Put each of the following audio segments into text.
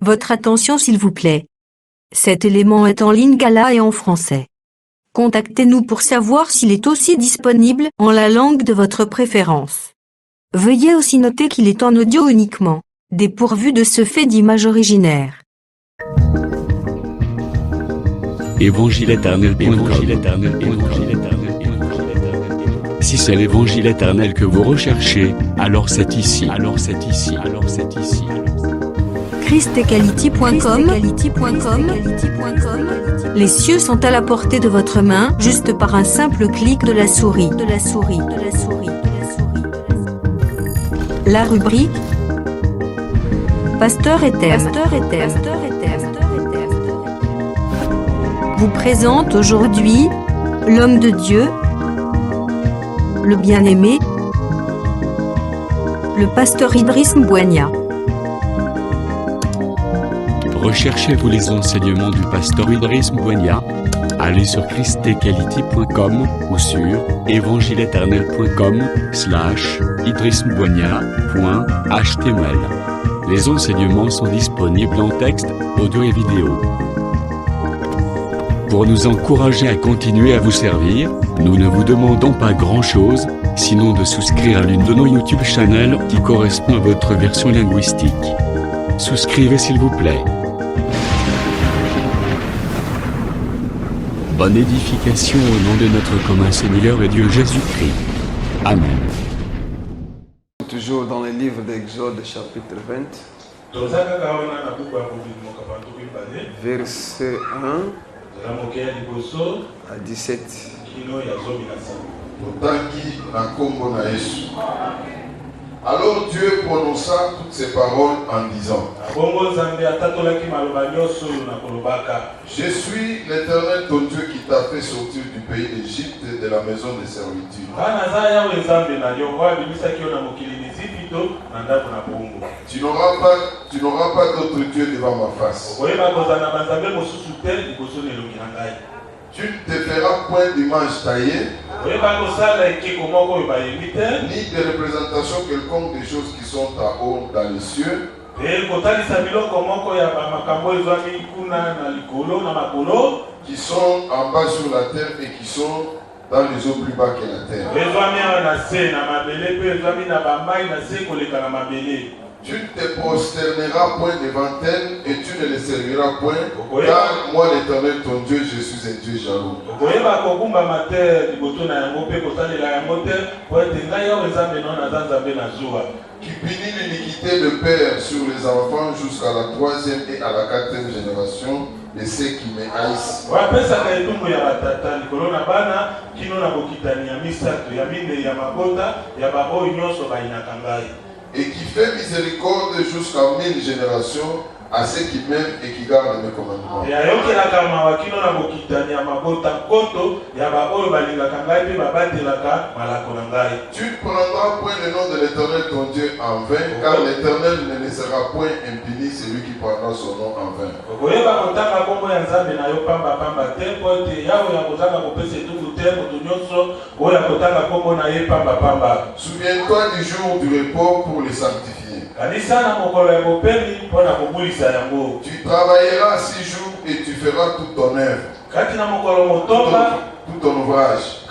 Votre attention s'il vous plaît. Cet élément est en lingala et en français. Contactez-nous pour savoir s'il est aussi disponible en la langue de votre préférence. Veuillez aussi noter qu'il est en audio uniquement, dépourvu de ce fait d'image originaire. Évangile-éternel.com. Si c'est l'évangile éternel que vous recherchez, alors c'est ici. christequality.com. Les cieux sont à la portée de votre main, juste par un simple clic de la souris. La rubrique Pasteur et thème vous présente aujourd'hui l'homme de Dieu, le bien-aimé, le pasteur Idriss Mbouania. Recherchez-vous les enseignements du pasteur Idriss Mbouania? Allez sur christequality.com ou sur évangile-éternel.com/idrissmbouania.html. Les enseignements sont disponibles en texte, audio et vidéo. Pour nous encourager à continuer à vous servir, nous ne vous demandons pas grand-chose, sinon de souscrire à l'une de nos YouTube channels qui correspond à votre version linguistique. Souscrivez s'il vous plaît. Bonne édification au nom de notre commun Seigneur et Dieu Jésus-Christ. Amen. Toujours dans le livre d'Exode, chapitre 20, verset 1 à 17. Alors Dieu prononça toutes ces paroles en disant: Je suis l'Éternel ton Dieu qui t'a fait sortir du pays d'Égypte de la maison de servitude. Tu n'auras pas d'autre Dieu devant ma face. Tu ne te feras point d'image taillée, ni de représentation quelconque des choses qui sont en haut dans les cieux, qui sont en bas sur la terre et qui sont dans les eaux plus bas que la terre. Tu ne te prosterneras point devant elles et tu ne les serviras point, car moi l'Éternel ton Dieu, je suis un Dieu jaloux. Qui punit l'iniquité de père sur les enfants jusqu'à la 3e et à la 4e génération de ceux qui me haïssent. Et qui fait miséricorde jusqu'à 1000 générations à ceux qui m'aiment et qui gardent mes commandements. Tu ne prendras point le nom de l'Éternel ton Dieu en vain, car l'Éternel ne laissera point impuni celui qui prendra son nom en vain. Souviens-toi du jour du repos pour les sanctifier. Tu travailleras 6 jours et tu feras toute ton œuvre, tout ton ouvrage.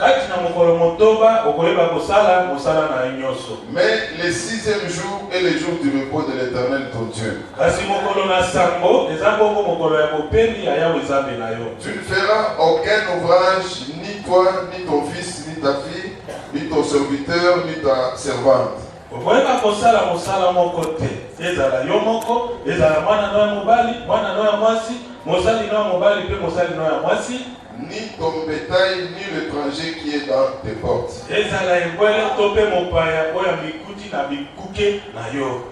Mais le 6e jour est le jour du repos de l'Éternel ton Dieu. Tu ne feras aucun ouvrage, ni toi, ni ton fils, ni ta fille, ni ton serviteur, ni ta servante. Ni ton bétail, ni l'étranger qui est dans tes portes.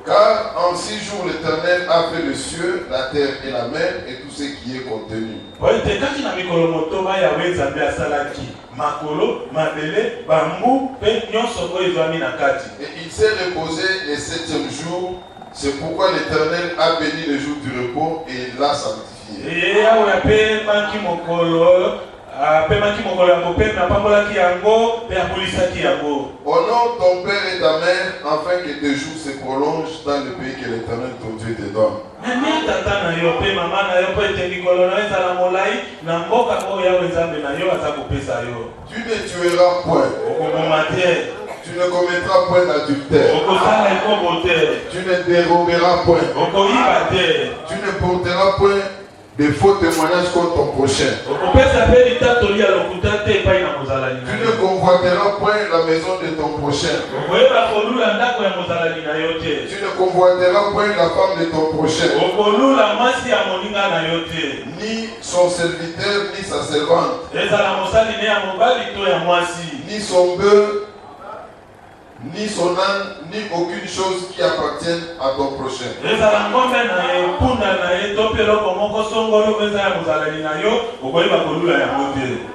Car en 6 jours l'Éternel a fait le cieux, la terre et la mer et tout ce qui est contenu. Et il s'est reposé le 7e jour. C'est pourquoi l'Éternel a béni le jour du repos et l'a sanctifié. Honore ton père et ta mère afin que tes jours se prolongent dans le pays que l'Éternel ton Dieu te donne. Tu ne tueras point. Tu ne commettras point d'adultère. Tu ne déroberas point. Tu ne porteras point de faux témoignages contre ton prochain. Tu ne convoiteras point la maison de ton prochain. Tu ne convoiteras point la femme de ton prochain. Ni son serviteur, ni sa servante. Ni son bœuf, ni son âne, ni aucune chose qui appartienne à ton prochain.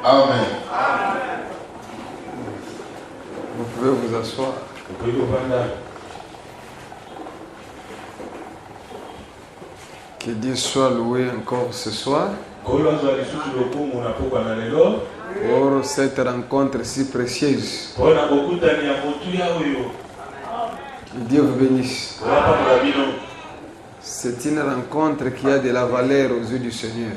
Amen. Vous pouvez vous asseoir. Que Dieu soit loué encore ce soir pour cette rencontre si précieuse. Que Dieu vous bénisse. C'est une rencontre qui a de la valeur aux yeux du Seigneur.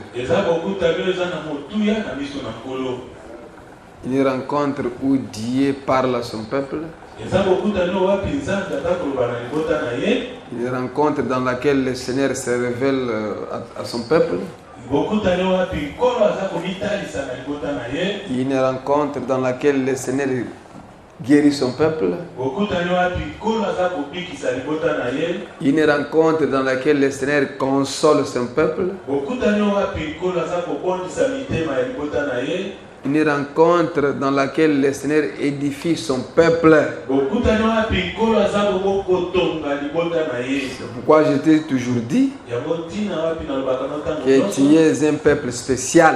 Une rencontre où Dieu parle à son peuple. Une rencontre dans laquelle le Seigneur se révèle à son peuple. Une rencontre dans laquelle le Seigneur guérit son peuple. Une rencontre dans laquelle le Seigneur console son peuple. Une rencontre dans laquelle le Seigneur édifie son peuple. C'est pourquoi je t'ai toujours dit que tu es un peuple spécial.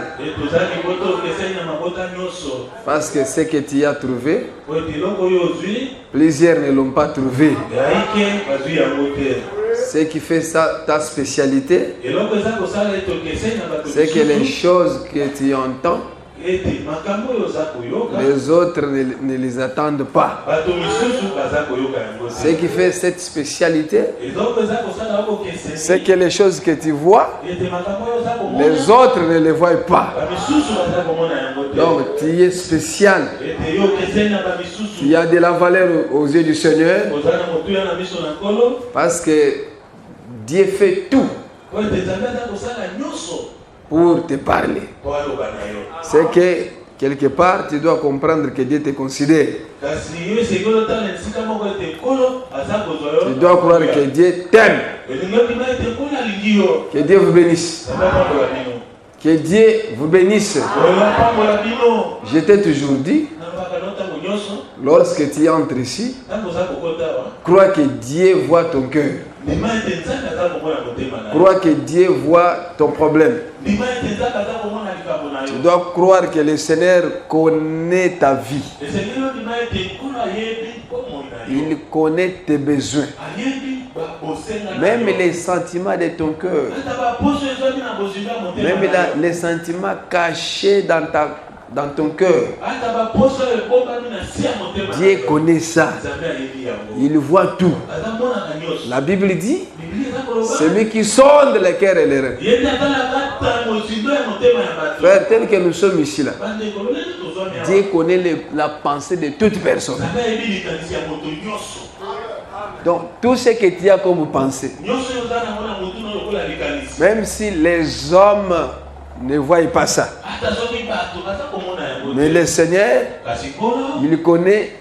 Parce que ce que tu as trouvé, plusieurs ne l'ont pas trouvé. Ce qui fait ça, ta spécialité, c'est que les choses que tu entends, les autres ne les attendent pas. Ce qui fait cette spécialité, c'est que les choses que tu vois, les autres ne les voient pas. Donc tu es spécial. Tu as de la valeur aux yeux du Seigneur. Parce que Dieu fait tout pour te parler. C'est que quelque part tu dois comprendre que Dieu te considère. Tu dois croire que Dieu t'aime. Que Dieu vous bénisse. Que Dieu vous bénisse. Je t'ai toujours dit, lorsque tu entres ici, crois que Dieu voit ton cœur. Crois que Dieu voit ton problème. Tu dois croire que le Seigneur connaît ta vie. Il connaît tes besoins. Même les sentiments de ton cœur. Même les sentiments cachés dans ton cœur. Dieu connaît ça. Il voit tout. La Bible dit, celui qui sonde les cœurs et les reins. Frère, tel que nous sommes ici là, Dieu connaît la pensée de toute personne. Donc, tout ce que tu as comme pensée, même si les hommes ne voient pas ça, mais le Seigneur, il connaît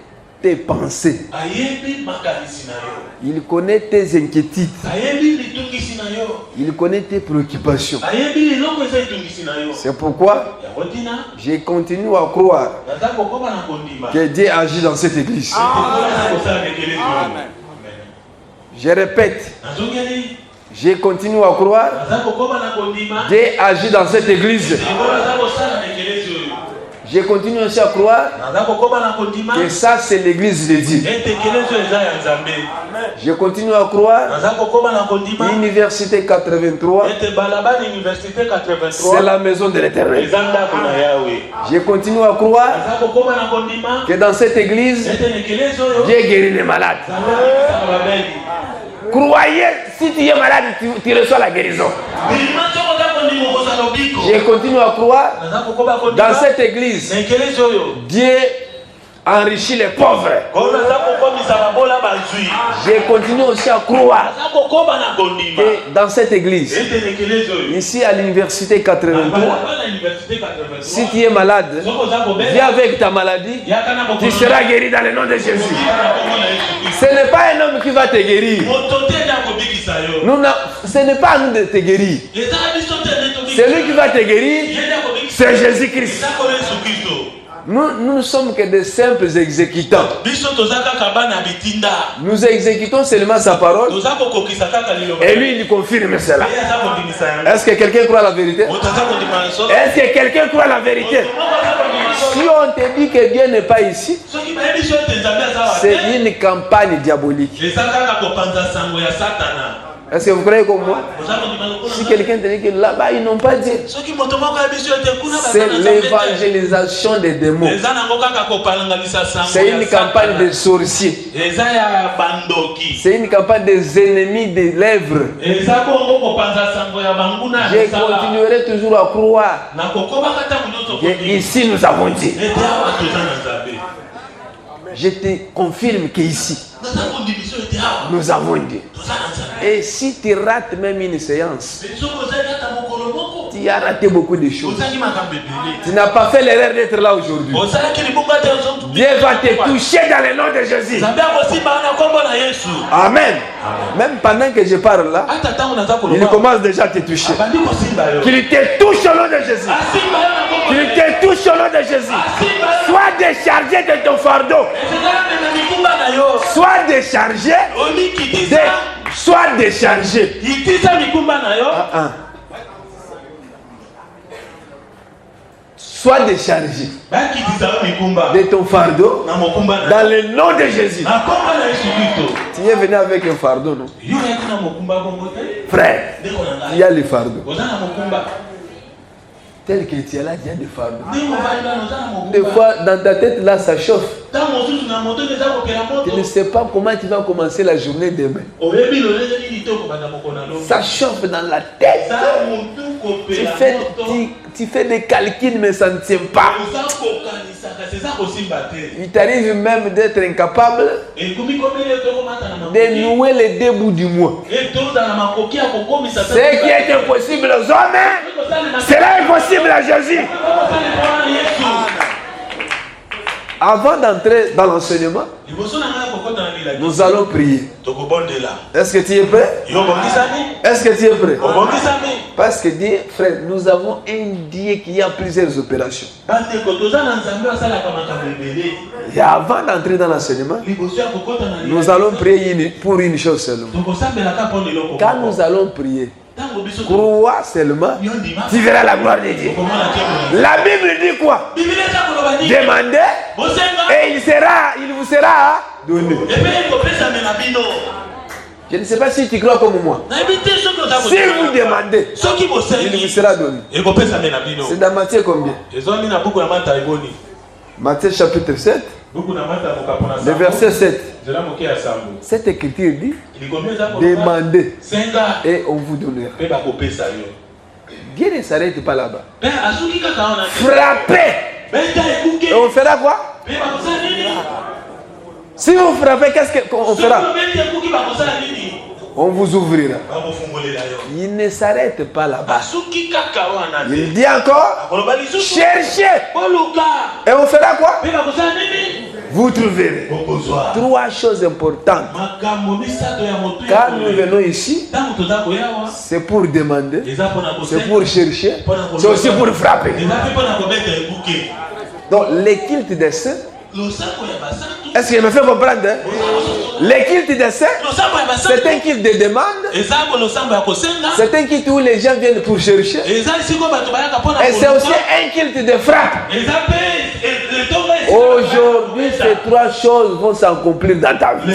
tes pensées. Il connaît tes inquiétudes. Il connaît tes préoccupations. C'est pourquoi je continue à croire que Dieu agit dans cette église. Amen. Je répète, je continue à croire que Dieu agit dans cette église. Je continue aussi à croire que ça c'est l'église de Dieu. Je continue à croire l'université 83, c'est la maison de l'Éternel. Je continue à croire que dans cette église, Dieu guérit les malades. Croyez si tu es malade, tu reçois la guérison. Je continue à croire. Dans cette église, Dieu enrichit les pauvres. Je continue aussi à croire que dans cette église, ici à l'université 83, si tu es malade, viens avec ta maladie, tu seras guéri dans le nom de Jésus. Ce n'est pas un homme qui va te guérir. Ce n'est pas à nous de te guérir. Celui qui va te guérir, c'est Jésus-Christ. Nous ne sommes que des simples exécutants. Nous exécutons seulement sa parole. Et lui, il confirme cela. Est-ce que quelqu'un croit la vérité? Est-ce que quelqu'un croit la vérité? Si on te dit que Dieu n'est pas ici, c'est une campagne diabolique. Est-ce que vous croyez comme moi? Si quelqu'un te dit que là-bas ils n'ont pas Dieu, c'est l'évangélisation des démons. C'est une campagne des sorciers. C'est une campagne des ennemis des lèvres. Je continuerai toujours à croire que ici nous avons Dieu. Je te confirme qu'ici, nous avons Dieu. Et si tu rates même une séance, tu as raté beaucoup de choses. Tu n'as pas fait l'erreur d'être là aujourd'hui. Dieu va te toucher dans le nom de Jésus. Amen. Même pendant que je parle là, il commence déjà à te toucher. Qu'il te touche au nom de Jésus. Qu'il te touche au nom de Jésus. Sois déchargé de ton fardeau. Sois déchargé. Sois déchargé. Sois déchargé de ton fardeau dans le nom de Jésus. Tu es venu avec un fardeau, non? Frère, il y a le fardeau. Tel que tu es là, il y a des fardeaux. Des fois, dans ta tête, là, ça chauffe. Tu ne sais pas comment tu vas commencer la journée demain. Ça chauffe dans la tête. Tu fais des calculs, mais ça ne tient pas. Il t'arrive même d'être incapable de nouer les deux bouts du mois. Ce qui est impossible aux hommes, cela est possible à Jésus. Avant d'entrer dans l'enseignement, nous allons prier. Est-ce que tu es prêt? Est-ce que tu es prêt? Parce que Dieu, frère, nous avons un Dieu qui a plusieurs opérations. Et avant d'entrer dans l'enseignement, nous allons prier pour une chose seulement. Quand nous allons prier, crois seulement, tu verras la gloire de Dieu. La Bible dit quoi? Demandez et il vous sera donné. Je ne sais pas si tu crois comme moi. Si vous demandez, il vous sera donné. C'est dans Matthieu combien? Matthieu chapitre 7. Le verset 7. Cette écriture dit: demandez et on vous donnera. Dieu ne s'arrête pas là-bas. Frappez et on fera quoi? Si vous frappez, qu'est-ce qu'on fera? On vous ouvrira. Il ne s'arrête pas là-bas. Il dit encore: cherchez et on fera quoi? Vous trouverez. Trois choses importantes. Quand nous venons ici, c'est pour demander, c'est pour chercher, c'est aussi pour frapper. Donc les cultes des saints, est-ce qu'il me fait comprendre? Les cultes des saints, c'est un culte de demande. C'est un culte où les gens viennent pour chercher. Et c'est aussi un culte de frappe. Aujourd'hui, ces trois choses vont s'accomplir dans ta vie.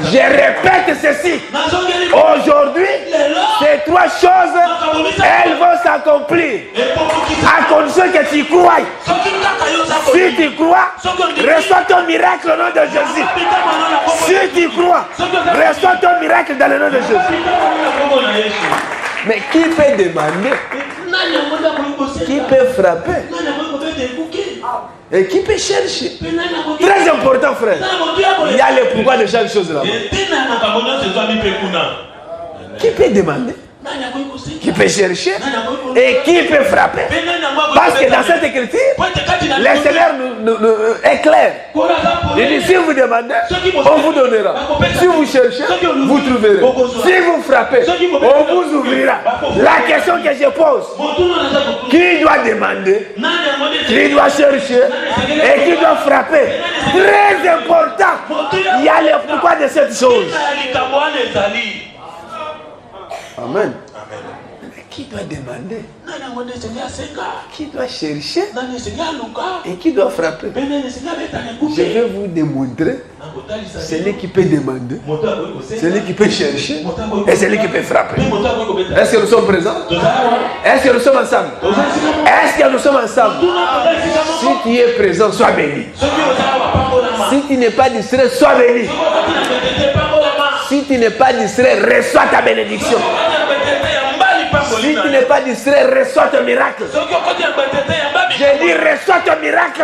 Je répète ceci. Aujourd'hui, ces trois choses, elles vont s'accomplir. À condition que tu crois. Si tu crois, reçois ton miracle au nom de Jésus. Si tu crois, reçois ton miracle dans le nom de Jésus. Mais qui peut demander? Qui peut frapper? Et qui peut chercher? Très important, frère. Il y a le pouvoir de chaque chose là-bas. Qui peut demander? Qui peut chercher? Et qui peut frapper? Parce que dans cette écriture, le Seigneur est clair. Il dit, si vous demandez, on vous donnera. Si vous cherchez, vous trouverez. Si vous frappez, on vous ouvrira. La question que je pose, qui doit demander? Qui doit chercher? Et qui doit frapper? Très important. Il y a le pourquoi de cette chose. Amen. Mais qui doit demander? Qui doit chercher? Et qui doit frapper? Je vais vous démontrer celui qui peut demander, celui qui peut chercher et celui qui peut frapper. Est-ce que nous sommes présents? Est-ce que nous sommes ensemble? Est-ce que nous sommes ensemble? Si tu es présent, sois béni. Si tu n'es pas distrait, sois béni. Si tu n'es pas distrait, reçois ta bénédiction. Si tu n'es pas distrait, reçois ton miracle. J'ai dit reçois ton miracle.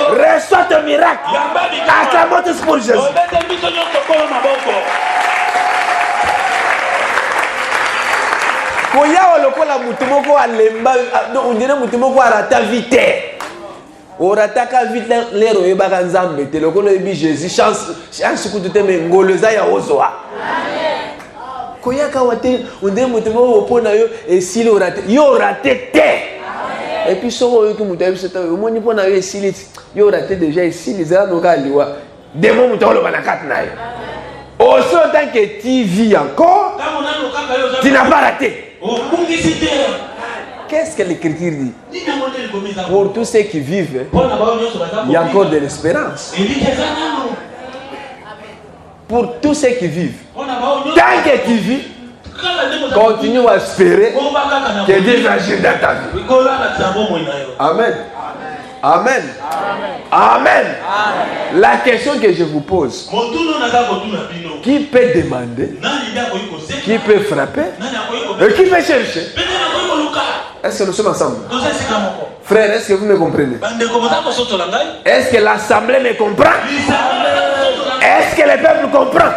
Reçois ton miracle. Acclamons tous pour Jésus. Koya olokola mutumoko alemba on dirait mutumoko arata vite. Orataka vite lero yebaka nzambe te lokolo yebi Jésus chance kutu me ngoloza ya ozoa. Koyaka wate onde mutumoko opona yo esili orate yo orate te. Et puis soko yo mutu yebi seta yo moni pona yo esili yo orate déjà esili za noka liwa. Demo mutu olo bana kat na yo. Aussi tant que tu vis encore, tu n'as pas raté. Qu'est-ce que l'Écriture dit? Pour tous ceux qui vivent, il y a encore de l'espérance. Pour tous ceux qui vivent, tant que tu vis, continue à espérer que Dieu va agir dans ta vie. Amen. Amen. Amen. La question que je vous pose, qui peut demander, qui peut frapper, et qui peut chercher? Est-ce que nous sommes ensemble? Frère, est-ce que vous me comprenez? Est-ce que l'assemblée me comprend? Est-ce que le peuple comprend?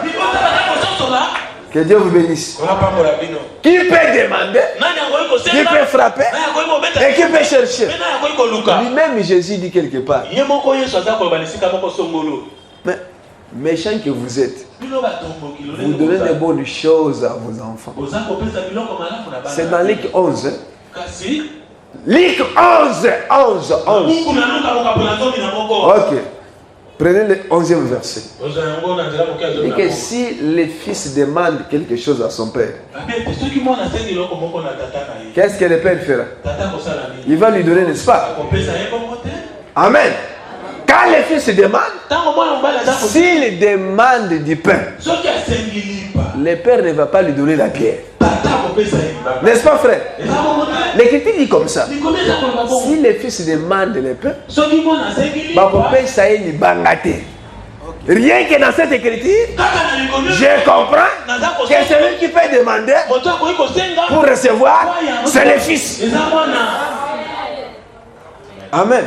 Que Dieu vous bénisse. Qui peut demander, qui peut frapper et qui peut chercher? Lui-même Jésus dit quelque part. Mais méchant que vous êtes, vous donnez de bonnes choses à vos enfants. C'est dans Luc 11. Luc 11. Ok. Prenez le 11e verset. Et que si le fils demande quelque chose à son père, qu'est-ce que le père fera? Il va lui donner, n'est-ce pas? Amen. Quand le fils demande, s'il demande du pain, le père ne va pas lui donner la pierre. N'est-ce pas, frère? L'Écriture dit comme ça. Si le fils demande le pain, rien que dans cette écriture, je comprends que celui qui peut demander pour recevoir, c'est le fils. Amen.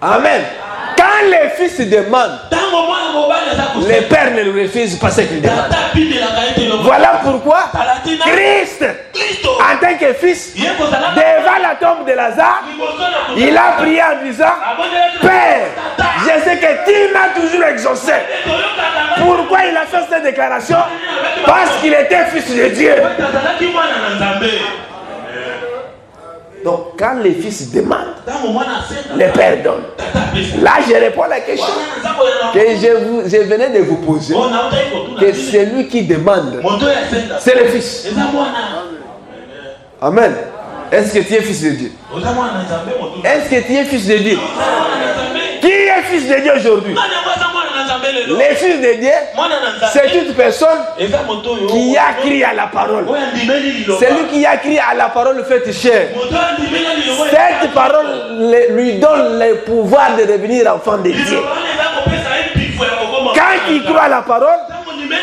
Amen. Quand le fils demande, le père ne le refuse pas ce qu'il demande. Voilà pourquoi Christ, en tant que fils, devant la tombe de Lazare, il a prié en disant, Père, je sais que tu m'as toujours exaucé. Pourquoi il a fait cette déclaration? Parce qu'il était fils de Dieu. Donc, quand les fils demandent, le père donne. Là, je réponds à la question que je venais de vous poser. Que celui qui demande, c'est le fils. Amen. Est-ce que tu es fils de Dieu? Est-ce que tu es fils de Dieu? Qui est fils de Dieu aujourd'hui? Les fils de Dieu, c'est toute personne qui a crié à la parole. Celui qui a crié à la parole fait chair. Cette parole lui donne le pouvoir de devenir enfant de Dieu. Quand il croit à la parole,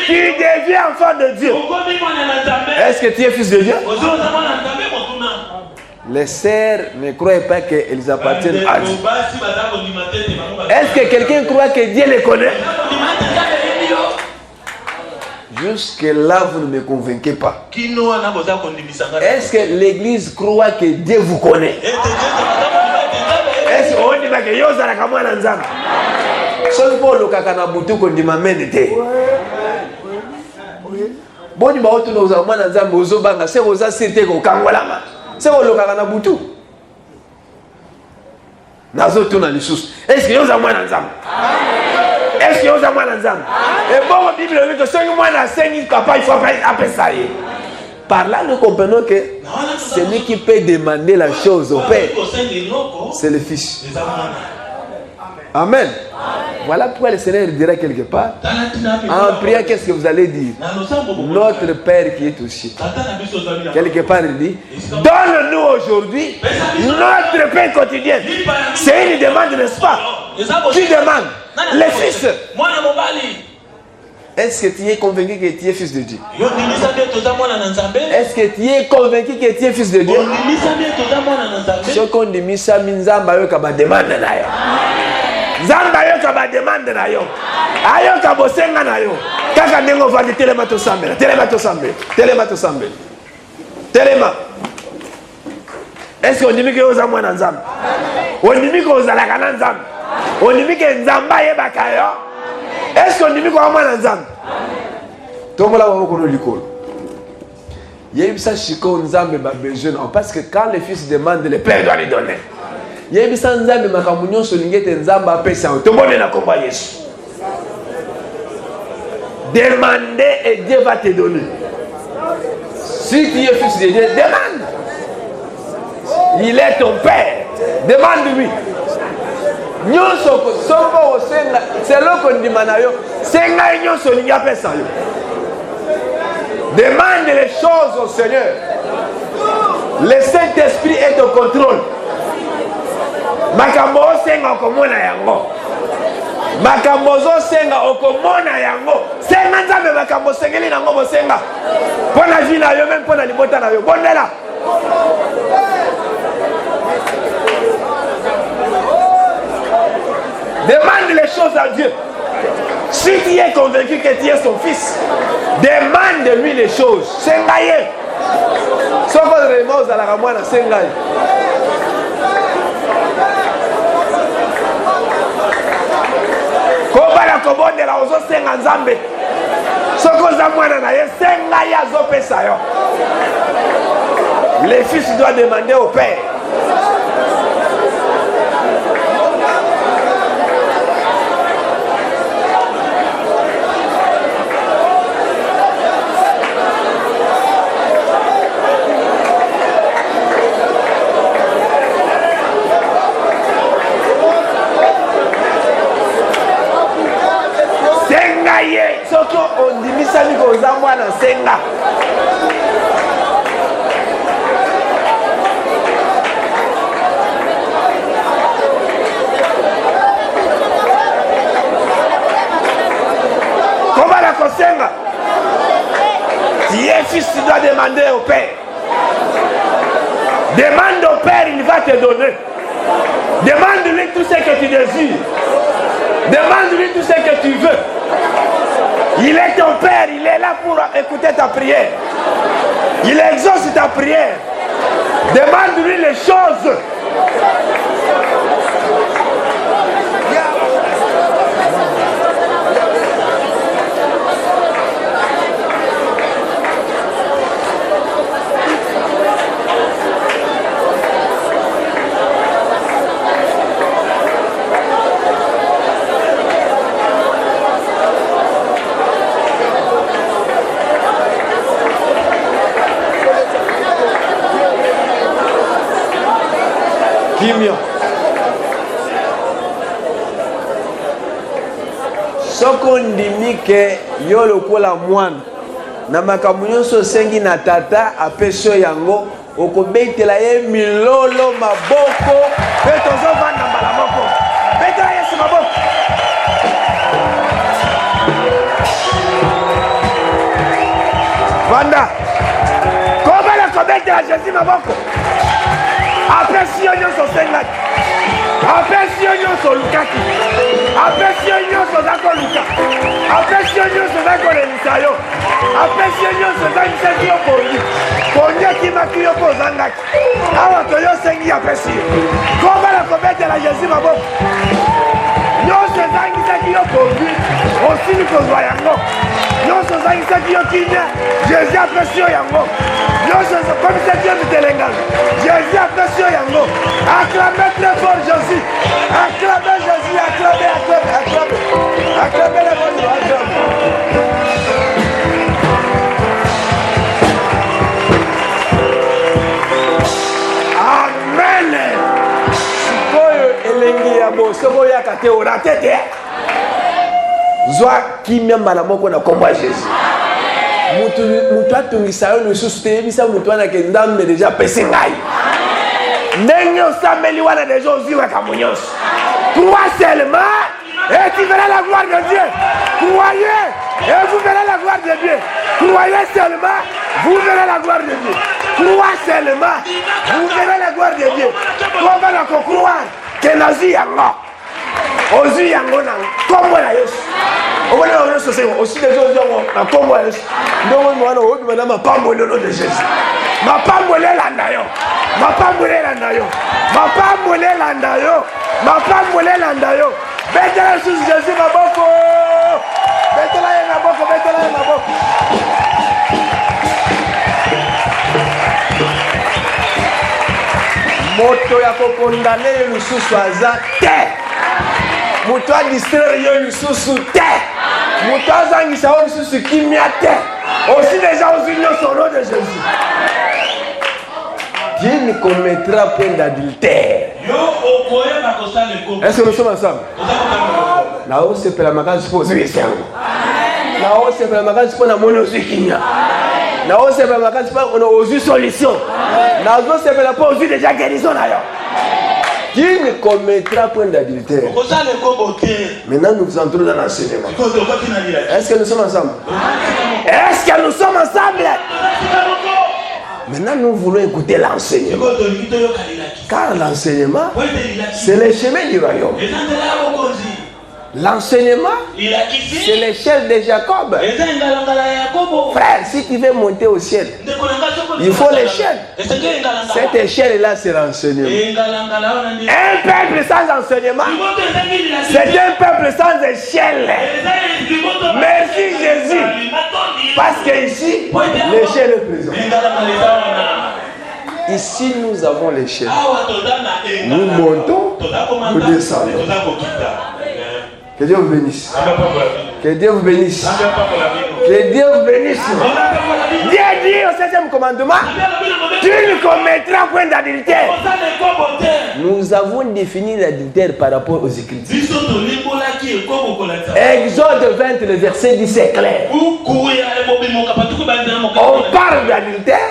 il devient enfant de Dieu. Est-ce que tu es fils de Dieu? Les sœurs ne croient pas qu'elles appartiennent à Dieu. Est-ce que quelqu'un croit que Dieu les connaît? Jusque-là, vous ne me convainquez pas. Est-ce que l'église croit que Dieu vous connaît? Est-ce qu'on dit que yo zala kama na nzambe? Soli po lokaka na butu ko ndima menete. Boni ba otu no za mwana nzambe ozobanga se oza sete ko kangolama. Se o lokaka na butu. Nazo tuna lisusu. Est-ce que yo za mwana nzambe? Est-ce que yo za mwana nzambe? Et bon la Bible dit que soki mwana sengi papa il faut appeler ça. Par là, nous comprenons que celui qui peut demander la chose au Père, c'est le Fils. Amen. Voilà pourquoi le Seigneur dira quelque part, en priant, qu'est-ce que vous allez dire? Notre Père qui est aux cieux. Quelque part, il dit, donne-nous aujourd'hui notre pain quotidien. C'est une demande, n'est-ce pas? Qui demande? Le Fils. Est-ce que tu es convaincu que tu es fils de Dieu? Est-ce que tu es convaincu que tu es fils de Dieu? Ce qu'on dit, Nzamba yo kaba demande na yo. Nzamba yo kaba demande na yo. Ayo kabo senga na yo. Kaka ndengo vandi telema to sambe. Telema to sambe. Telema to sambe. Telema. Est-ce qu'on dit que oza mwana Nzamba? On dit que oza la kana Nzamba. On dit que Nzamba ye bakayo. Est-ce qu'on dit qu'on a un Nzambe? Tout le monde a besoin de l'école. Il y a eu ça Chico Nzambe besoin parce que quand le fils demande, le père doit lui donner. Il y a eu ça Nzambe makamunyo solingete Nzambe appelle ça. Tout le monde a compris Jésus. Demandez et Dieu va te donner. Si tu es fils de Dieu, demande. Il est ton père. Demande-lui. Nyonso soko osenga seloko ndima na yo senga nyonso linga pesa yo. Demande les choses au Seigneur. Le Saint-Esprit est au contrôle. Makambo senga okomona yango. Makambo senga okomona yango. Senga nzambe makambo sengeli nango bosenga. Pona vie na yo même pona libota na yo. Bondela. Demande les choses à Dieu. Si tu es convaincu que tu es son fils, demande-lui les choses. Sengaye. Sauf que les mots à la ramouana, sengaye. Koba la kobonde la ozo senga nzambe. Soko zamwana na ye sengaye azo pesa yo. Le fils doit demander au père. On dit misali ko zamwa na senga. Comment la kosenga? Tu es fils, tu dois demander au Père. Demande au Père, il va te donner. Demande-lui tout ce que tu désires. Demande-lui tout ce que tu veux. Il est ton Père, il est là pour écouter ta prière. Il exauce ta prière. Demande-lui les choses. Soko ndimi ke yo lokola mwana. Na makambo nyonso sengi na tata apeso yango okobetela ye milolo maboko pe tozovanda mbala moko. Betela Yesu maboko. Vanda. Kobala kobetela Jésus maboko. Apesi yo nyonso sengaki. Apesi yo nyonso lukaki. Apesi yo nyonso zako luka. Apesi yo nyonso zako lemisa yo. Apesi yo nyonso zangisaki yo kongi. Kongi akimaki yo kozangaki. Awa to yo sengi apesi yo. Kobala kobetela Jésus maboko. Nyonso zangisaki yo kongi. Osili kozwa yango. Nyonso zangisaki yo kinya. Jésus apesi yo yango. Nyonso komisaki yo mitelengano. Jésus apesi yo yango. Acclamez très fort Jésus. Acclamez Jésus. Acclamez, acclamez, acclamez. Acclamez les bonnes voix. Amen. Sikoyo elengi ya bosoko ya kate oratete. Zwa kimya mbala moko na kombo ya Jésus. Mutu atungisa yo lisusu te yebisa mutu wana ke ndambe deja pesi ngai. Ndenge osambeli wana deja oziwaka nyonso. Crois seulement et tu verras la gloire de Dieu. Croyez et vous verrez la gloire de Dieu. Croyez seulement, vous verrez la gloire de Dieu. Crois seulement, vous verrez la gloire de Dieu. Comment la croire que nazi yango. Ozu yango na kombo na Yesu. Obona na Yesu c'est aussi des gens na kombo ya Yesu. Ndongo mwana obi bana mapambo lelo de Jésus. Mapambo lelanda yo. Mapambo lelanda yo. Mapambo lelanda yo. Mapambo lelanda yo. Betela Jésus Jésus maboko. Betela ye maboko, betela ye maboko. Moto ya kokondane yo lisusu aza te. Moto a distraire yo lisusu te. Moto azangisa yo lisusu kimia te. Aussi déjà aux unions au nom de Jésus. Dieu ne commettra point d'adultère. Est-ce que nous sommes ensemble? Là-haut, c'est pour la magazine pour les gens. Là-haut, c'est pour la magazine pour la monozykinia. Là-haut, c'est pour la magazine pour la solution. Là-haut, c'est pour la pause déjà guérison. Dieu ne commettra point d'adultère. Maintenant, nous entrons dans l'enseignement. Est-ce que nous sommes ensemble? Est-ce que nous sommes ensemble? Maintenant, nous voulons écouter l'enseignement. Car l'enseignement, c'est le chemin du royaume. L'enseignement, c'est l'échelle de Jacob. Frère, si tu veux monter au ciel, il faut l'échelle. Cette échelle-là, c'est l'enseignement. Un peuple sans enseignement, c'est un peuple sans échelle. Merci Jésus. Parce qu'ici, l'échelle est présente. Ici, nous avons l'échelle. Nous montons, nous descendons. Que Dieu vous bénisse. Que Dieu vous bénisse. Que Dieu vous bénisse. Dieu dit au 7e commandement, tu ne commettras point d'adultère. Nous avons défini l'adultère par rapport aux Écritures. Exode 20, le verset 10, c'est clair. On parle d'adultère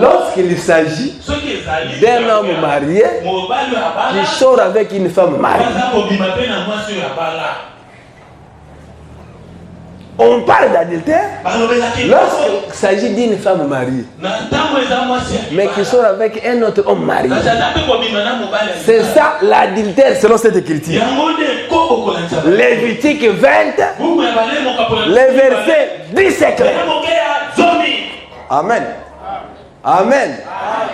lorsqu'il s'agit d'un homme marié qui sort avec une femme mariée. On parle d'adultère lorsqu'il s'agit d'une femme mariée, mais qui sort avec un autre homme marié. C'est ça l'adultère selon cette écriture. Lévitique 20, le verset 10, c'est clair. Amen. Amen.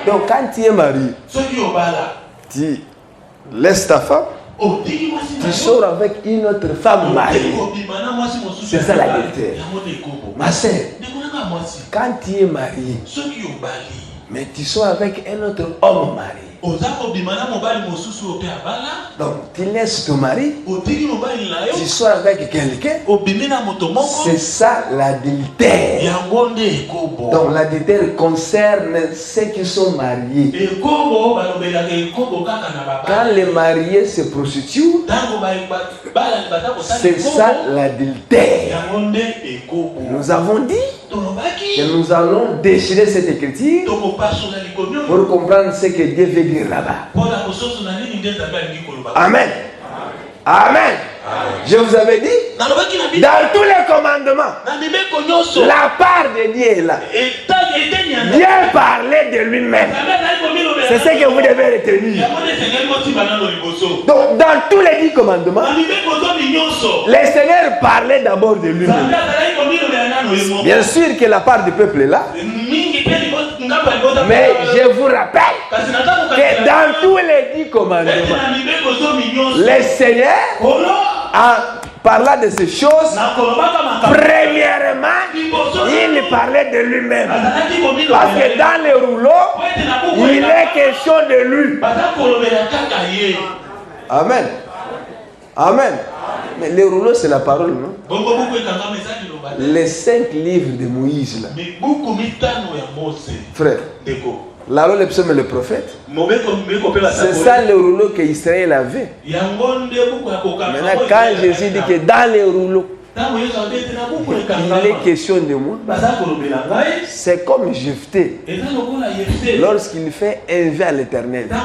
Donc quand tu es marié, tu laisses ta femme, tu sors avec une autre femme mariée. C'est ça l'adultère. Ma sœur, quand tu es marié, mais tu sors avec un autre homme marié, Donc tu laisses ton mari, tu sors avec quelqu'un, c'est ça l'adultère. Donc l'adultère concerne ceux qui sont mariés. Quand les mariés se prostituent, c'est ça l'adultère. Nous avons dit que nous allons déchirer cette écriture pour comprendre ce que Dieu veut dire là-bas. Amen. Amen. Je vous avais dit, dans tous les commandements, la part de Dieu est là. Dieu parlait de lui-même. C'est ce que vous devez retenir. Donc, dans tous les 10 commandements, le Seigneur parlait d'abord de lui-même. Bien sûr que la part du peuple est là. Mais je vous rappelle que dans tous les 10 commandements, le Seigneur, en parlant de ces choses, premièrement, il parlait de lui-même. Parce que dans les rouleaux, il est question de lui. Amen. Amen. Mais les rouleaux, c'est la parole, non? Les 5 livres de Moïse, là. Frère, la loi, le psaume et le prophète, c'est ça le rouleau que Israël avait. Maintenant, quand Jésus dit que dans les rouleaux, il est question de moi, c'est comme Jephthé lorsqu'il fait un vœu à l'Éternel. Et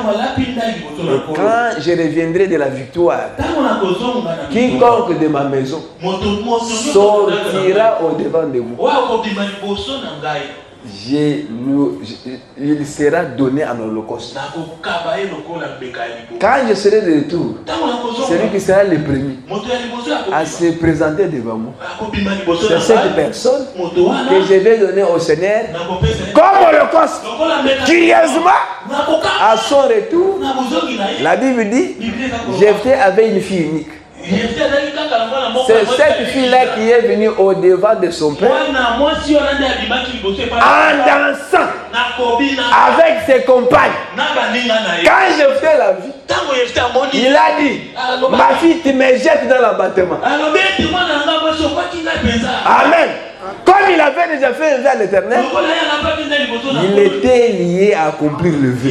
quand je reviendrai de la victoire, quiconque de ma maison sortira au-devant de moi, il sera donné en holocauste. Quand je serai de retour, celui qui sera le premier à se présenter devant moi, c'est cette personne que je vais donner au Seigneur comme holocauste. Curieusement, à son retour, la Bible dit, Jephthé avait une fille unique. C'est cette fille-là qui est venue au devant de son père en dansant avec ses compagnes. Quand Jephthé l'a vu, il a dit, ma fille, tu me jettes dans l'abattement. Amen. Comme il avait déjà fait un vœu à l'Éternel, il était lié à accomplir le vœu.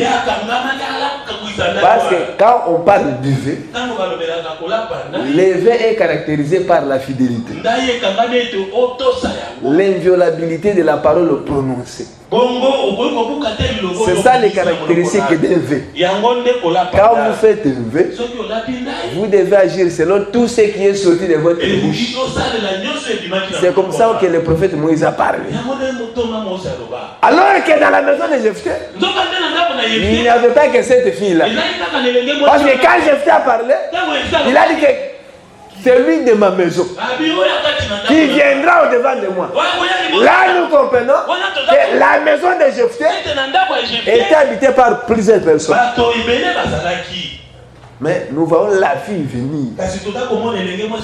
Parce que quand on parle du vœu, le vœu est caractérisé par la fidélité, l'inviolabilité de la parole prononcée. C'est ça les caractéristiques d'un vœu. Quand vous faites un vœu, vous devez agir selon tout ce qui est sorti de votre bouche. C'est comme ça que le prophète Moïse a parlé. Alors que dans la maison de Jephthé, il n'y avait pas que cette fille-là. Parce que quand Jephthé a parlé, il a dit que celui de ma maison qui viendra au-devant de moi. Là, nous comprenons que la maison de Jephthé était habitée par plusieurs personnes. Mais nous voyons la fille venir.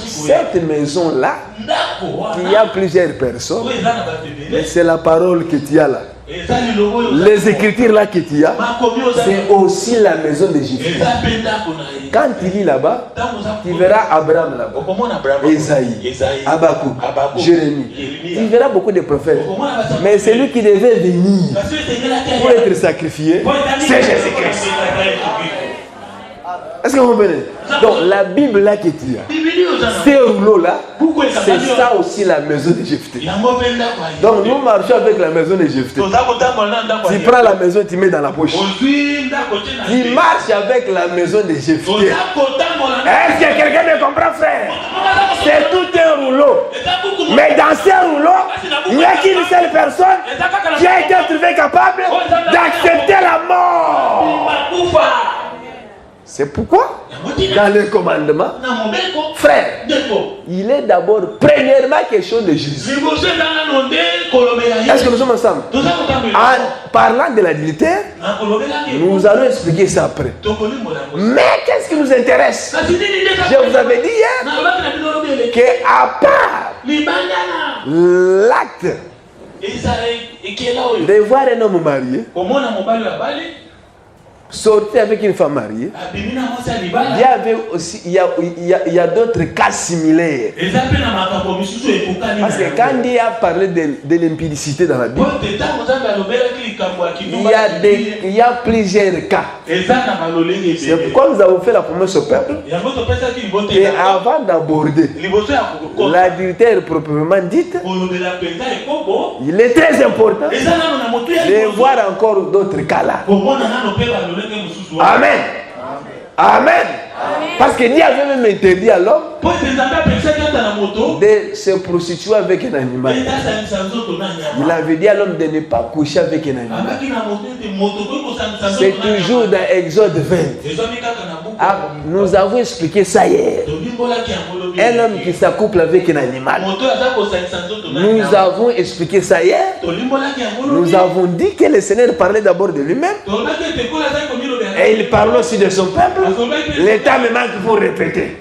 Cette maison-là, il y a plusieurs personnes, mais c'est la parole que tu as là. Les écritures là que tu as, c'est aussi la maison de Jésus. Quand tu lis là-bas, tu verras Abraham là-bas, Esaïe, Habakkuk, Jérémie. Tu verras beaucoup de prophètes. Mais celui qui devait venir pour être sacrifié, c'est Jésus-Christ. Est-ce que vous comprenez? Donc la Bible là que tu as, ces rouleaux-là, c'est ça aussi la maison de Jephthé. Donc nous marchons avec la maison de Jephthé. Tu prends la maison, tu mets dans la poche. Tu marches avec la maison de Jephthé. Est-ce que quelqu'un me comprend, frère? C'est tout un rouleau. Mais dans ces rouleaux, il n'y a qu'une seule personne qui a été trouvée capable d'accepter la mort. C'est pourquoi, dans le commandement, frère, il est d'abord premièrement question de Jésus. Est-ce que nous sommes ensemble? En parlant de l'adultère, nous allons expliquer ça après. Mais qu'est-ce qui nous intéresse? Je vous avais dit hier qu'à part l'acte de voir un homme marié, sortait avec une femme mariée, il y a d'autres cas similaires. Parce que quand Dieu a parlé de l'impudicité dans la Bible, il y a plusieurs cas. C'est pourquoi nous avons fait la promesse au peuple qu'avant d'aborder l'adultère proprement dite, il est très important de voir encore d'autres cas là. Amen. Amen. Parce que Dieu avait même interdit à l'homme de se prostituer avec un animal. Il avait dit à l'homme de ne pas coucher avec un animal. C'est toujours dans Exode 20. Nous avons expliqué ça hier. Un homme qui s'accouple avec un animal. Nous avons expliqué ça hier. Nous avons dit que le Seigneur parlait d'abord de lui-même. Et il parle aussi de son peuple. L'État me manque pour répéter.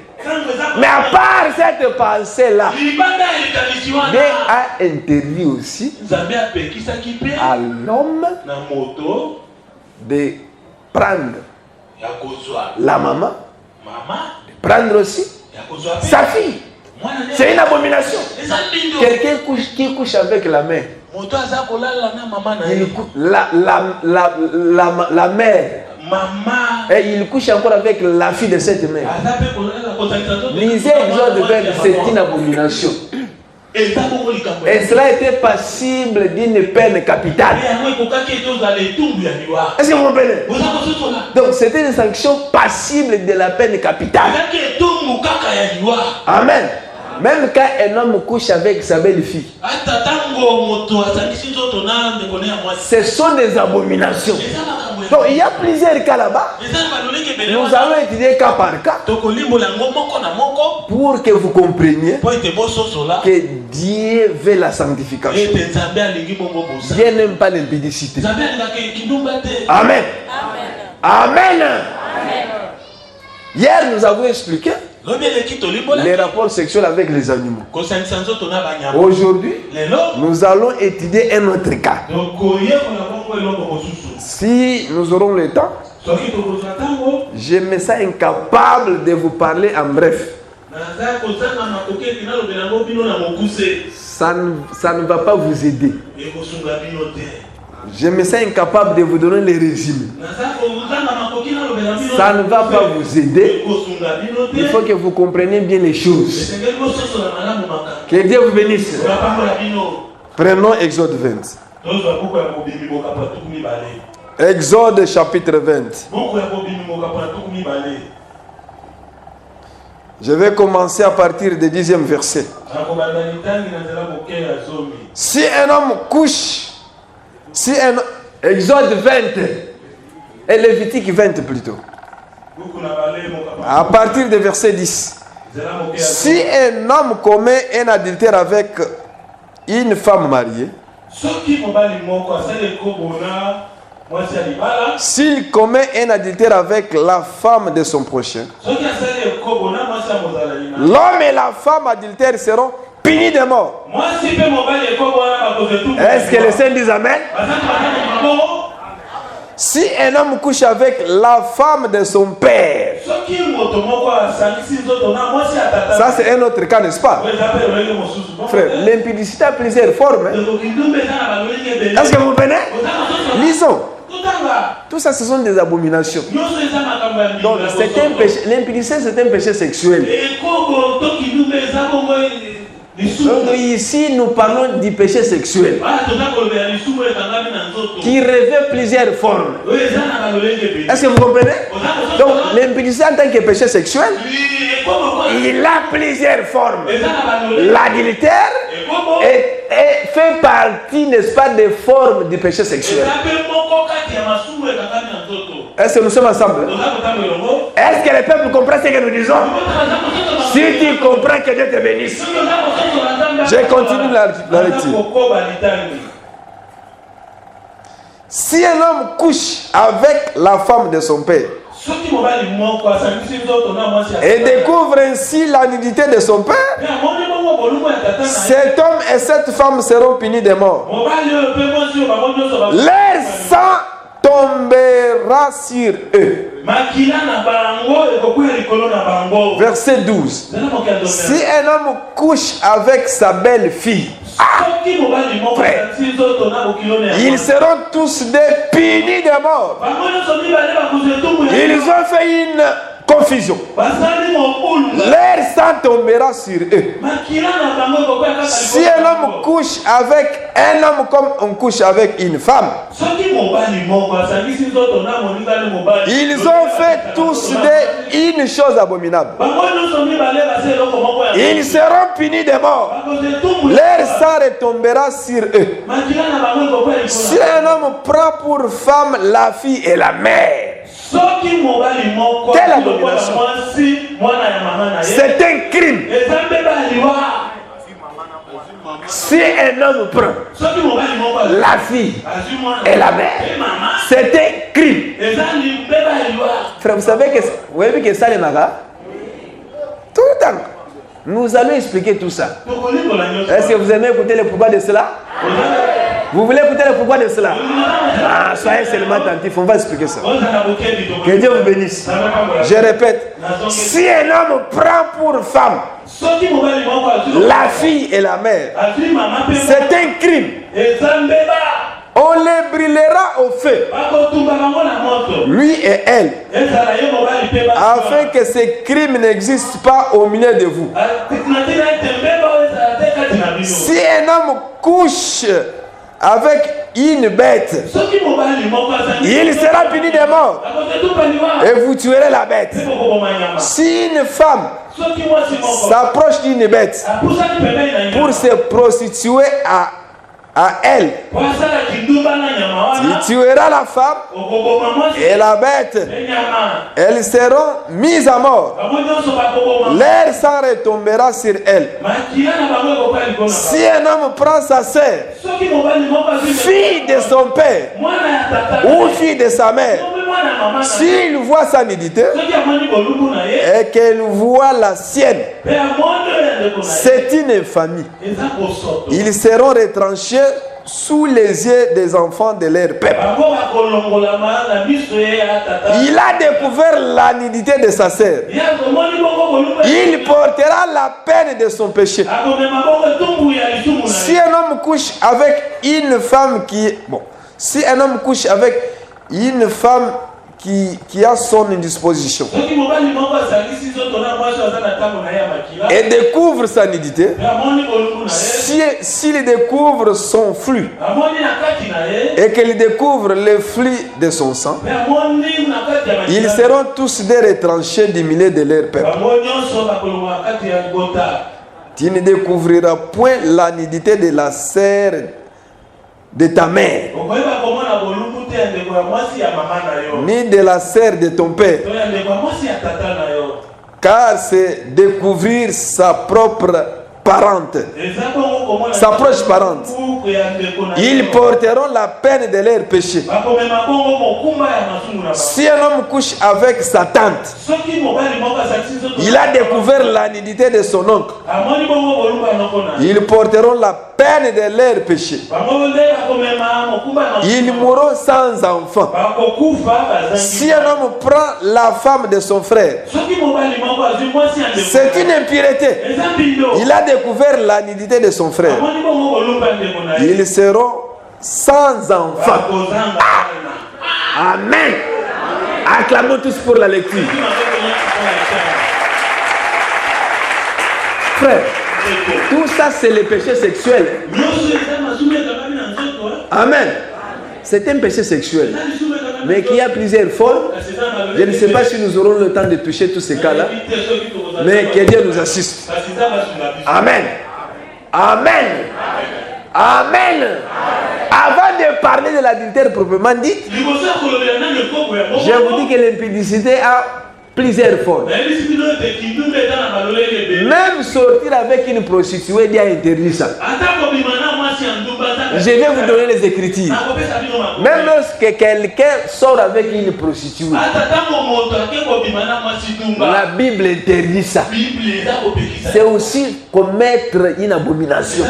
Mais à part cette pensée-là, Dieu a interdit aussi à l'homme de prendre la maman, de prendre aussi sa fille. C'est une abomination. Quelqu'un qui couche avec la mère, la mère, et il couche encore avec la fille de cette mère. Lisez Exode 20, c'est une abomination. Et cela était passible d'une peine capitale. Est-ce que vous comprenez? Donc c'était une sanction passible de la peine capitale. Amen. Même quand un homme couche avec sa belle-fille, ce sont des abominations. Donc il y a plusieurs cas là-bas. Nous allons étudier cas par cas pour que vous compreniez que Dieu veut la sanctification. Dieu n'aime pas l'impudicité. Amen. Amen. Hier nous avons expliqué les rapports sexuels avec les animaux. Aujourd'hui, nous allons étudier un autre cas. Si nous aurons le temps, je me sens incapable de vous parler en bref. Ça ne va pas vous aider. Je me sens incapable de vous donner les résumes. Ça ne va pas vous aider. Il faut que vous compreniez bien les choses. Que Dieu vous bénisse. Prenons Exode 20. Exode chapitre 20. Je vais commencer à partir du 10e verset. Si un homme couche, Exode 20 et Lévitique 20 plutôt. À partir du verset 10. Si un homme commet un adultère avec une femme mariée, s'il commet un adultère avec la femme de son prochain, l'homme et la femme adultères seront punis de mort. Est-ce que les saints disent Amen? Si un homme couche avec la femme de son père, ça c'est un autre cas, n'est-ce pas? Frère, l'impudicité a plusieurs formes. Est-ce que vous comprenez? Lisons. Tout ça, ce sont des abominations. Donc, c'est un péché. L'impudicité, c'est un péché sexuel. Donc, ici, nous parlons du péché sexuel qui revêt plusieurs formes. Est-ce que vous comprenez? Donc, l'impudicité en tant que péché sexuel, il a plusieurs formes. L'adultère fait partie, n'est-ce pas, des formes du péché sexuel. Est-ce que nous sommes ensemble? Est-ce que le peuple comprend ce que nous disons? Si tu comprends, que Dieu te bénisse. Je continue la lecture. Si un homme couche avec la femme de son père et découvre ainsi la nudité de son père, cet homme et cette femme seront punis de mort. Leur sang tombera tombera sur eux. Verset 12. Si un homme couche avec sa belle-fille, ils seront tous des punis de mort. Ils ont fait une confusion. Leur sang tombera sur eux. Si un homme couche avec un homme comme on couche avec une femme, ils ont fait tous une chose abominable. Ils seront punis de mort. Leur sang retombera sur eux. Si un homme prend pour femme la fille et la mère, quelle abomination! C'est un crime. Si un homme prend la fille et la mère, c'est un crime. Frère, vous savez que ça les magas? Tout le temps. Nous allons expliquer tout ça. Est-ce que vous aimez écouter le pourquoi de cela? Vous voulez écouter le pourquoi de cela? Ah, soyez seulement attentifs, on va expliquer ça. Que Dieu vous bénisse. Je répète, si un homme prend pour femme la fille et la mère, c'est un crime. On les brûlera au feu, lui et elle, afin que ces crimes n'existent pas au milieu de vous. Si un homme couche avec une bête, il sera puni de mort et vous tuerez la bête. Si une femme s'approche d'une bête pour se prostituer à elle, tu tueras la femme et la bête, elles seront mises à mort. Leur sang retombera sur elles. Si un homme prend sa sœur, fille de son père ou fille de sa mère, s'il voit sa nudité et qu'elle voit la sienne, c'est une infamie. Ils seront retranchés sous les yeux des enfants de leur peuple. Il a découvert la nudité de sa sœur. Il portera la peine de son péché. Si un homme couche avec une femme si un homme couche avec une femme qui a son indisposition et découvre sa nudité, s'il découvre son flux et qu'il découvre le flux de son sang, ils seront tous des retranchés du milieu de leur peuple. Tu ne découvriras point la nudité de la sœur de ta mère, ni de la sœur de ton père, car c'est découvrir sa propre parente, sa proche parente. Ils porteront la peine de leur péché. Si un homme couche avec sa tante, il a découvert la nudité de son oncle, ils porteront la peine de leur péché. Ils mourront sans enfant. Si un homme prend la femme de son frère, c'est une impureté. Il a découvert la nudité de son frère. Ils seront sans enfant. Amen. Acclamons tous pour la lecture. Frère, tout ça c'est le péché sexuel. Amen. C'est un péché sexuel. Mais qu'il y a plusieurs formes. Je ne sais pas si nous aurons le temps de toucher tous ces cas-là. Mais que Dieu nous assiste. Amen. Amen. Amen. Avant de parler de l'adultère proprement dit, je vous dis que l'impudicité a plusieurs formes. Même sortir avec une prostituée, Dieu a interdit ça. Je vais vous donner les Écritures. Même lorsque quelqu'un sort avec une prostituée, la Bible interdit ça. C'est aussi commettre une abomination.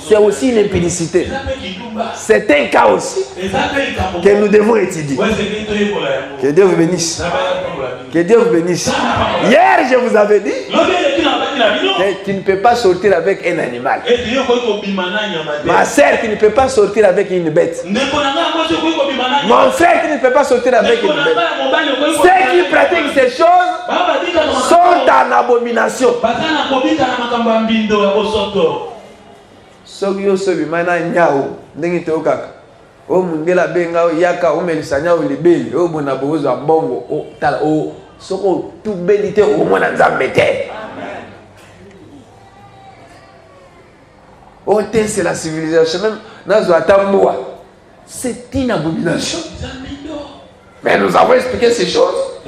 c'est aussi une impudicité. C'est un cas aussi que nous devons étudier. Que Dieu vous bénisse. Que Dieu vous bénisse. Hier, je vous avais dit que tu ne peux pas sortir avec un animal. Ma sœur, tu ne peux pas sortir avec une bête. Mon frère, tu ne peux pas sortir avec une bête. Ceux qui pratiquent ces choses sont en abomination. Soki yo sobi mana nyao ndenge te okaka o mundela benga o yaka o melisa nyao libeli o bona bozo bongo o tala o soko tu belité o mona nzambe te. Oh, c'est la civilisation même nazo atamboa. C'est une abomination. Mais nous avons expliqué ces choses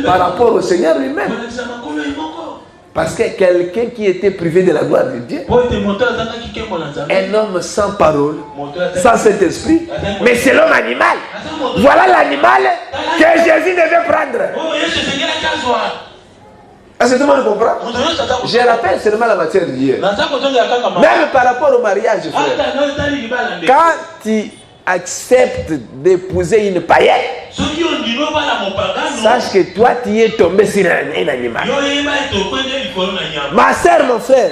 par rapport au Seigneur lui-même. Parce que quelqu'un qui était privé de la gloire de Dieu, un homme sans parole, sans cet esprit, mais c'est l'homme animal. Voilà l'animal que Jésus devait prendre. Est-ce que tout le monde comprend? Je rappelle seulement la matière d'hier. Même par rapport au mariage, frère. Quand tu acceptes d'épouser une païenne, sache que toi tu es tombé sur un animal. Ma soeur, mon frère,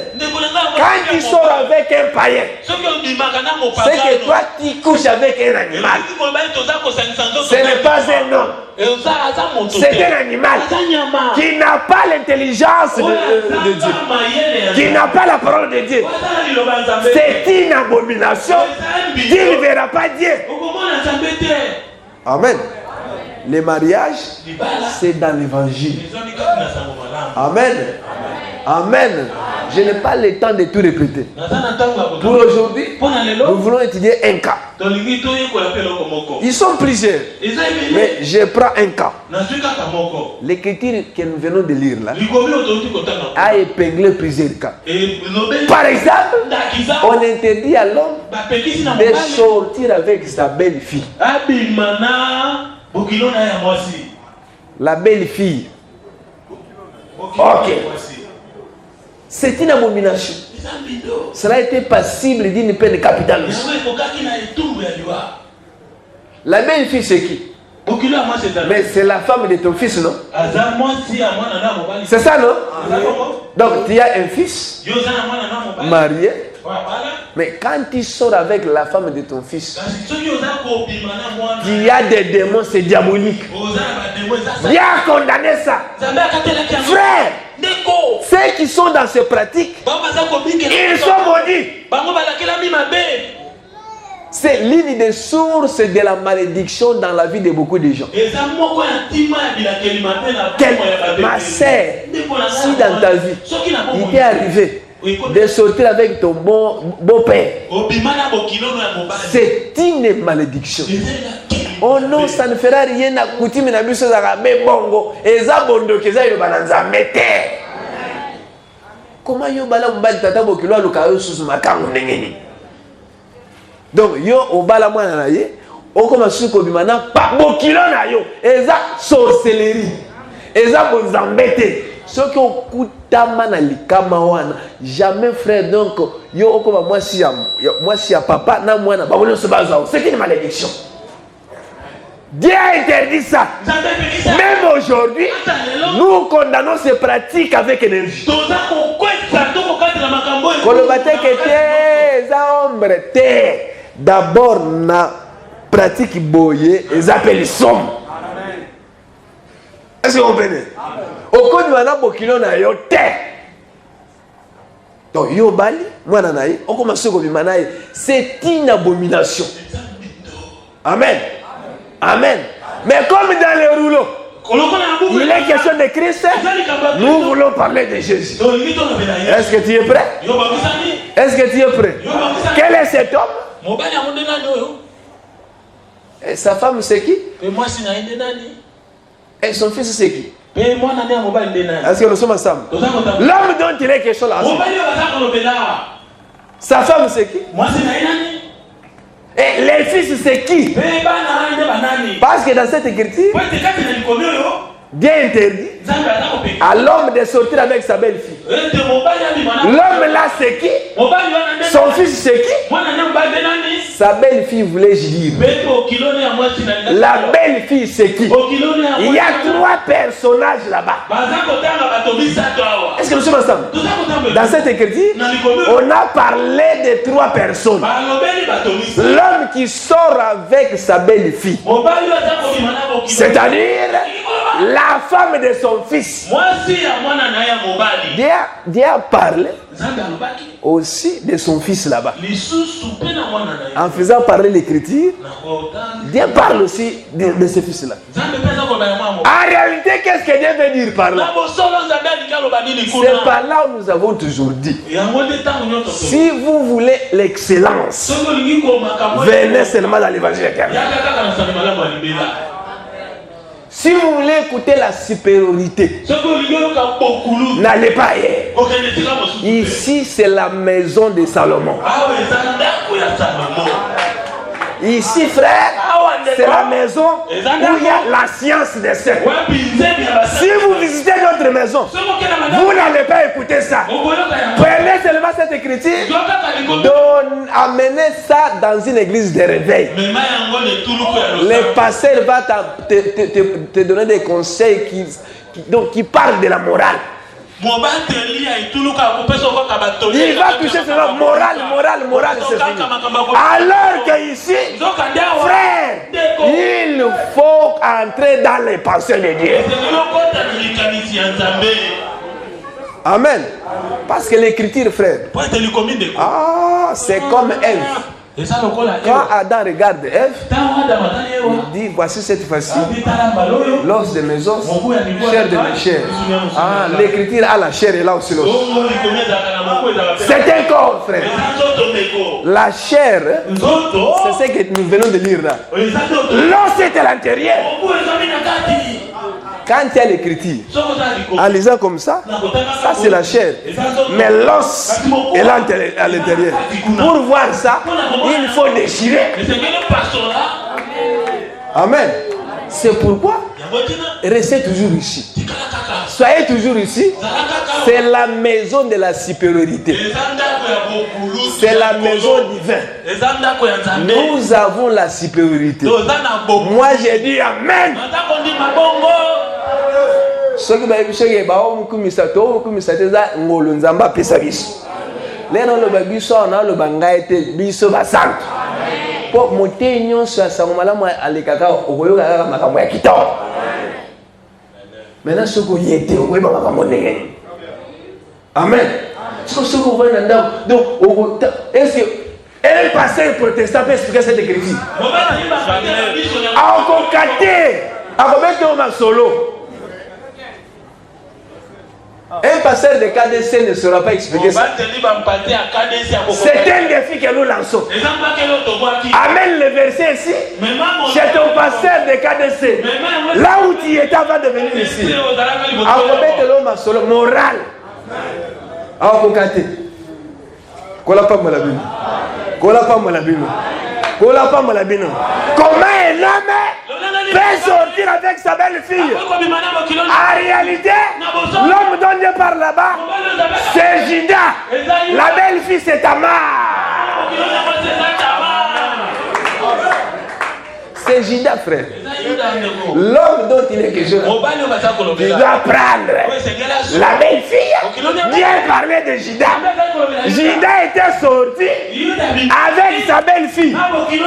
quand tu sors avec un païen, c'est que toi tu couches avec un animal. Ce n'est pas un homme. C'est un animal qui n'a pas l'intelligence de Dieu, qui n'a pas la parole de Dieu. C'est une abomination. Dieu ne verra pas Dieu. Amen. Le mariage, c'est dans l'évangile. Amen. Amen. Je n'ai pas le temps de tout répéter. Pour aujourd'hui, nous voulons étudier un cas. Ils sont plusieurs. Mais je prends un cas. L'écriture que nous venons de lire là a épinglé plusieurs cas. Par exemple, on interdit à l'homme de sortir avec sa belle-fille. La belle-fille. Ok. C'est une abomination. Cela a été passible d'une peine capitale aussi. La belle-fille, c'est qui? Mais c'est la femme de ton fils, non? C'est ça, non? Donc, tu as un fils marié. Mais quand tu sors avec la femme de ton fils, il y a des démons, c'est diabolique. Viens condamner ça. Frère, ceux qui sont dans ces pratiques, ils sont maudits. C'est l'une des sources de la malédiction dans la vie de beaucoup de gens. Ma sœur, si dans ta vie, il t'est arrivé de sortir avec ton beau-père, c'est une malédiction. Oh non, ça ne fera rien à coutume na biso za bongo eza bondo keza yo bananza mete. Comment yo bala mbali tata bokilo aluka yo susu makango ndengeni. Donc yo obala mwana na ye okoma suko bimana pa bokilo na yo eza sorcellerie. Eza bonzambete. Ce qui okutama na likama wana jamais frère, donc yo okoma moi si ya papa na mwana ba bolo se baza. C'est une malédiction. Dieu a interdit ça. Même aujourd'hui, nous condamnons ces pratiques avec énergie. D'abord, na pratique boye, ils appellent somme. Est-ce que vous comprenez? Au cours de la na yo te. Donc, yo bali, moi nanaï, on commence à c'est une abomination. Amen. Amen. Mais comme dans les rouleaux, il est question de Christ, nous voulons parler de Jésus. Est-ce que tu es prêt? Est-ce que tu es prêt? Quel est cet homme? Et sa femme c'est qui? Et son fils c'est qui? Est-ce que nous sommes ensemble? L'homme dont il est question là. Sa femme c'est qui? Et les fils c'est qui? Parce que dans cette écriture, Dieu interdit à l'homme de sortir avec sa belle-fille. L'homme là, c'est qui? Son fils, c'est qui? Sa belle-fille voulait dire. La belle-fille, c'est qui? Il y a 3 personnages là-bas. Est-ce que nous sommes ensemble? Dans cette écriture, on a parlé de 3 personnes. L'homme qui sort avec sa belle-fille, c'est-à-dire la femme de son fils. Dieu a parlé aussi de son fils là-bas. En faisant parler l'écriture, Dieu parle aussi de ce fils-là. En réalité, qu'est-ce que Dieu veut dire par là? C'est par là où nous avons toujours dit. Si vous voulez l'excellence, venez seulement dans l'évangile éternel. Si vous voulez écouter la supériorité, n'allez pas ailleurs. Ici, c'est la maison de Salomon. Ici, frère, c'est la maison où il y a la science des siècles. Si vous visitez notre maison, vous n'allez pas écouter ça. Prenez seulement cette écriture, amenez ça dans une église de réveil. Le pasteur va te donner des conseils qui parlent de la morale. Il va toucher cela, morale, c'est fini. Alors que ici, frère, il faut entrer dans les pensées de Dieu. Amen. Parce que l'écriture, frère, c'est comme Ève. Quand Adam regarde Ève, il dit, voici cette fois-ci l'os de mes os, chair de mes chairs. L'écriture a la chair et là aussi l'os. C'est un corps, frère. La chair, c'est ce que nous venons de lire là. L'os est à l'intérieur. Quand il y a l'écriture, en lisant comme ça c'est la chair. Mais l'os est là à l'intérieur. Pour voir ça, il faut déchirer. Amen. C'est pourquoi restez toujours ici. Soyez toujours ici. C'est la maison de la supériorité. C'est la maison divine. Nous avons la supériorité. Moi j'ai dit Amen. Soki ba bishege ba o mukumisa to mukumisa teza ngolo nzamba pesa biso leno lo ba biso na lo bangaite biso basantu po motenyo sa sangomala mo alikaka okoyoka kaka makambo ya kitoko maintenant soko yete okoyeba makambo ndenge. Amen. Soko va nanda donc est-ce que un pasteur protestant peut expliquer cette écriture? Akokate akobete o masolo. Un pasteur de KDC ne saura pas expliquer ça. C'est un défi que nous lançons. Amène le verset ici. C'est ton pasteur de KDC. Là où tu étais avant de venir ici. Moral. Comment un homme peut sortir avec sa belle-fille? En réalité, l'homme dont Dieu parle là-bas, c'est Judas. La belle-fille, c'est Tamar. C'est Judas, frère. L'homme dont il est question, il doit prendre la belle-fille. Dieu parlait de Judas. Judas était sorti avec sa belle-fille.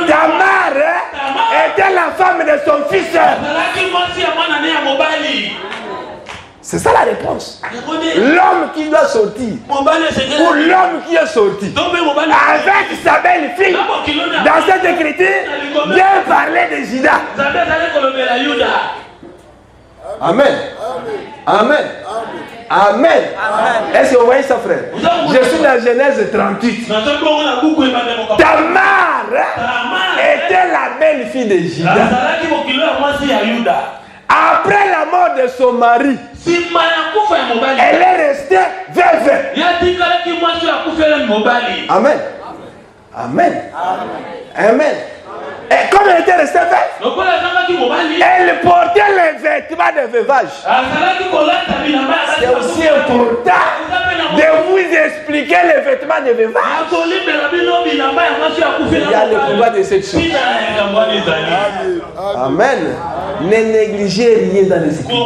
Tamar était la femme de son fils. C'est ça la réponse. L'homme qui doit sortir, ou l'homme qui est sorti avec sa belle-fille, dans cette écriture, Dieu parlait de Judas. Amen. Amen. Amen. Est-ce que vous voyez ça, frère? Je suis dans Genèse 38. Tamar était la belle-fille de Judas. Après la mort de son mari, elle est restée veuve. Amen. Amen. Amen. Et comme elle était restée veuve, elle portait les vêtements de veuvage. C'est aussi important de vous expliquer les vêtements de veuvage. Il y a le pouvoir de cette chose. Amen. Ne négligez rien dans les églises.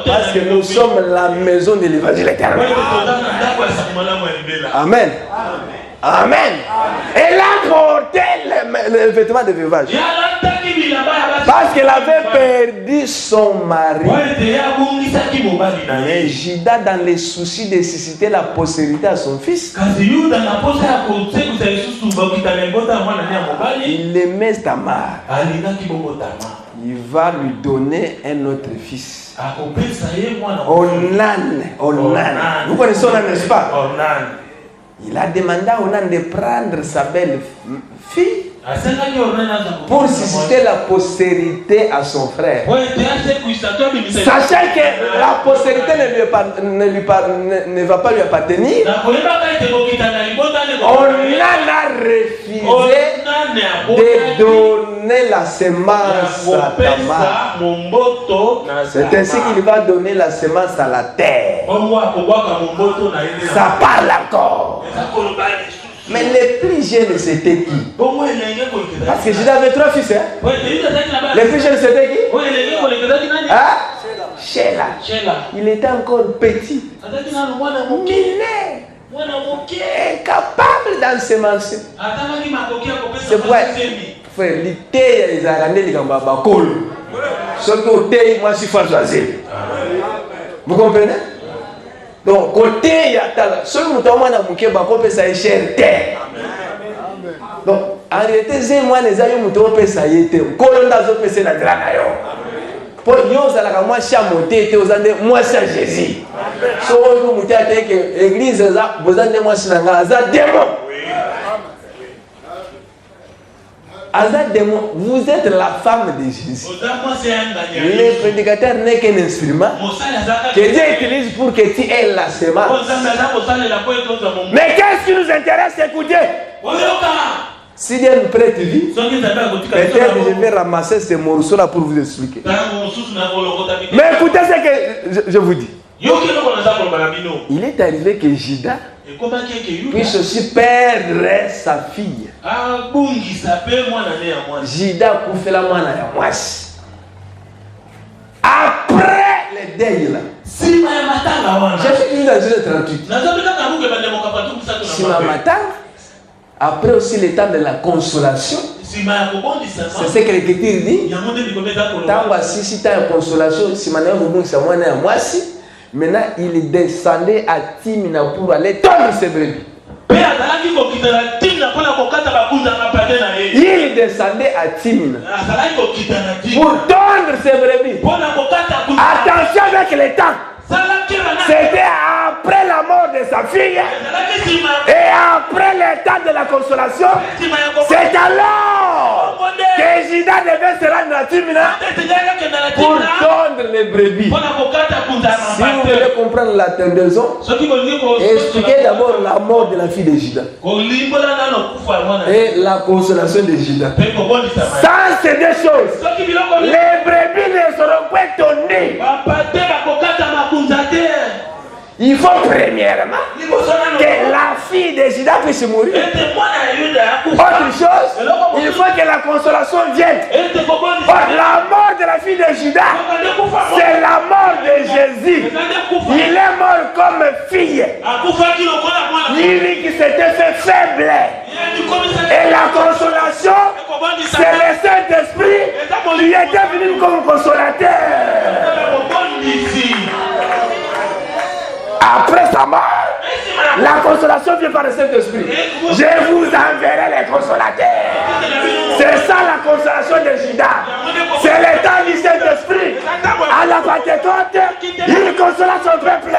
Parce que nous sommes la maison de l'évangile éternel. Amen. Amen. Elle a porté les vêtements de veuvage. Parce qu'elle avait perdu son mari. Et Judas, dans les soucis de susciter la postérité à son fils, il aimait Tamar. Il va lui donner un autre fils. Onan. Vous connaissez Onan, n'est-ce pas? Il a demandé à Onan de prendre sa belle fille pour susciter la postérité à son frère. Sachant que la postérité ne va pas lui appartenir, Onan a refusé de donner la semence à Tamar. C'est ainsi qu'il va donner la semence à la terre. Ça parle encore. Mais les plus jeunes, c'était qui? Parce que Judas avait 3 fils. Hein? Les plus jeunes, c'était qui? Hein? Sheila. Il était encore petit. Incapable d'ensemencer. C'est pourquoi, frère, l'été, ils ont ramené les gambas à col. Surtout, moi, je suis choisi. Vous comprenez? Donc, côté, il y a seul mouton à mouké, ça est cher terre. Donc, en réalité, c'est moi, les aïeux moutons, ça y était. Colon d'azot, c'est la grande aïe. Pour nous, ça a moi, chamoté, moi, c'est Jésus. So, vous moutez à l'église, vous avez moi, c'est un démon. Azad démon, vous êtes la femme de Jésus. Le prédicateur n'est qu'un instrument que Dieu utilise pour que tu aies la semence. Mais qu'est-ce qui nous intéresse, écoutez? Si Dieu nous prête vie, peut-être je vais ramasser ces morceaux-là pour vous expliquer. Mais écoutez ce que je vous dis. Il est arrivé que Judas puisse aussi perdre sa fille. Judas a fait la moine à moi. Après le deuil là. J'ai fini dans Genèse 38. Après aussi le temps de la consolation. C'est ce que l'Écriture dit. Tant voici si tu as une consolation, si maintenant c'est moi à moi si. Maintenant, il descendait à Timna pour aller tondre ses brebis. Il descendait à Timna pour tondre ses brebis. Attention avec le temps. C'était après la mort de sa fille et après le temps de la consolation. C'est alors que Judas devait se rendre à Timna pour tondre les brebis. Si vous voulez comprendre la tendaison, expliquez d'abord la mort de la fille de Judas et la consolation de Judas. Sans ces deux choses, les brebis ne seront pas tonnées. Il faut premièrement que la fille de Judas puisse mourir. Autre chose, il faut que la consolation vienne. La mort de la fille de Judas, c'est la mort de Jésus. Il est mort comme fille. Lui qui s'était fait faible. Et la consolation, c'est le Saint-Esprit qui était venu comme consolateur. Après sa mort, la consolation vient par le Saint-Esprit. Je vous enverrai les consolateurs. C'est ça la consolation de Judas. C'est l'état du Saint-Esprit. À la Pentecôte, il consola son peuple.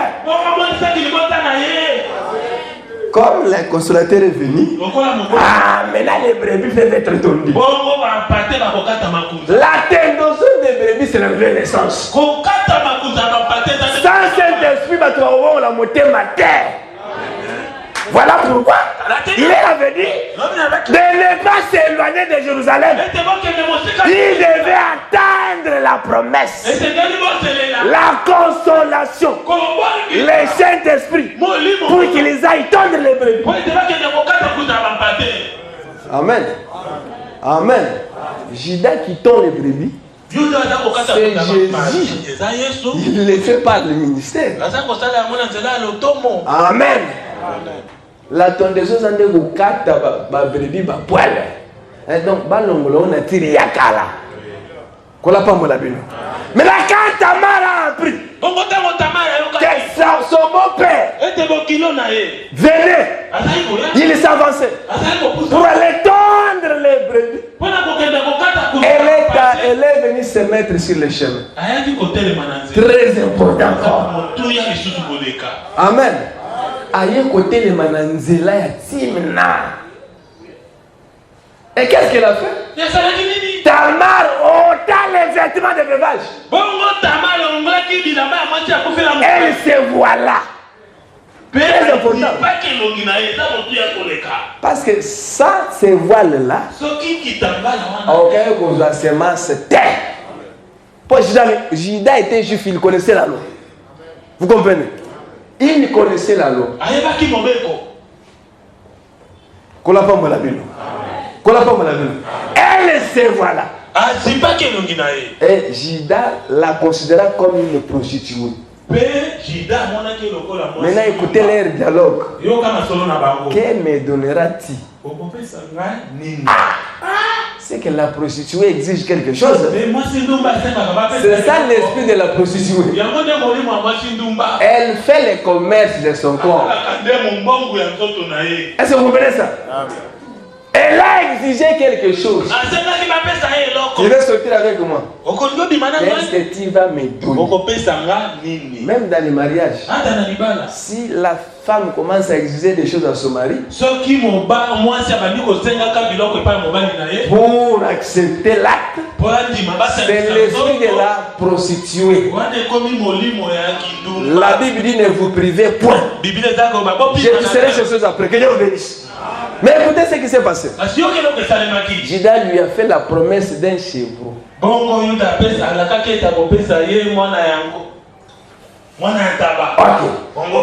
Comme le consolateur est venu, maintenant les brebis peuvent être tondues. La tendaison des brebis, c'est la nouvelle naissance. Sans Saint-Esprit, on la montée ma terre. Voilà pourquoi il est venu de ne pas s'éloigner de Jérusalem. Il devait attendre la promesse, la consolation, le Saint-Esprit, pour qu'ils aillent tondre les brebis. Amen. Amen. Judas qui tond les brebis, c'est Jésus. Il le fait par le ministère. Amen. La tondeuse en de kata ba brebis ba poil. Et donc balongolo on a tiré yakala. Kola pa mo la bino. Mais la quand Tamar a appris que son beau-père venait, il s'avançait pour aller tondre les brebis. Elle est venue se mettre sur le chemin. Très important. Amen. Aïe côté le mananzela ya timna. Et qu'est-ce qu'elle a fait? Tamar ôta les vêtements de veuvage. Elle se voit là. Très important. Parce que ça, ces voiles-là, aucun qu'on a semence terre. Pour Judas était juif, il connaissait la loi. Vous comprenez? Il connaissait la loi. Elle se voit là. Et Judas la considéra comme une prostituée. Maintenant écoutez leur dialogue. Que me donnera-t-il? C'est que la prostituée exige quelque chose. C'est ça l'esprit de la prostituée. Elle fait le commerce de son corps. Est-ce que vous comprenez ça? Elle a exigé quelque chose. Tu veux sortir avec moi? Qu'est-ce que tu vas me donner? Même dans les mariages, si la femme commence à exiger des choses à son mari, pour accepter l'acte, c'est l'esprit de la prostituée. La Bible dit ne vous privez point. Je vous serai chez ceux après. Que Dieu vous bénisse. Mais écoutez ce qui s'est passé. Judas lui a fait la promesse d'un chevreau.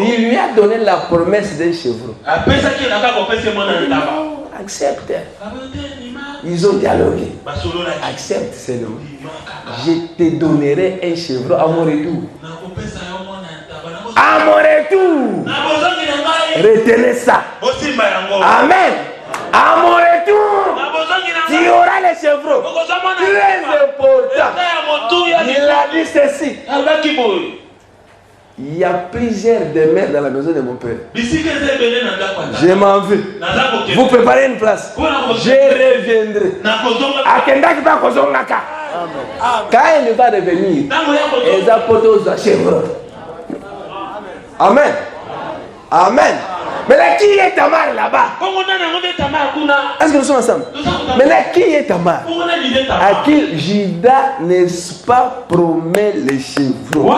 Il lui a donné la promesse d'un chevreau. Accepte. Ils ont dialogué. Accepte seulement. Je te donnerai un chevreau à mon retour. À mon retour. Retenez ça. Amen. À mon retour, tu auras les chevreaux. Très important. Il a dit ceci. Il y a plusieurs demeures dans la maison de mon père. Je m'en vais. Vous préparez une place. Je reviendrai. Quand il va revenir, ils apportent aux chevreaux. Amen. Amen. Mais là, qui est Tamar là-bas? Est-ce que nous sommes ensemble? Mais là, qui est Tamar? À qui Judas, n'est-ce pas, promet les chevreaux?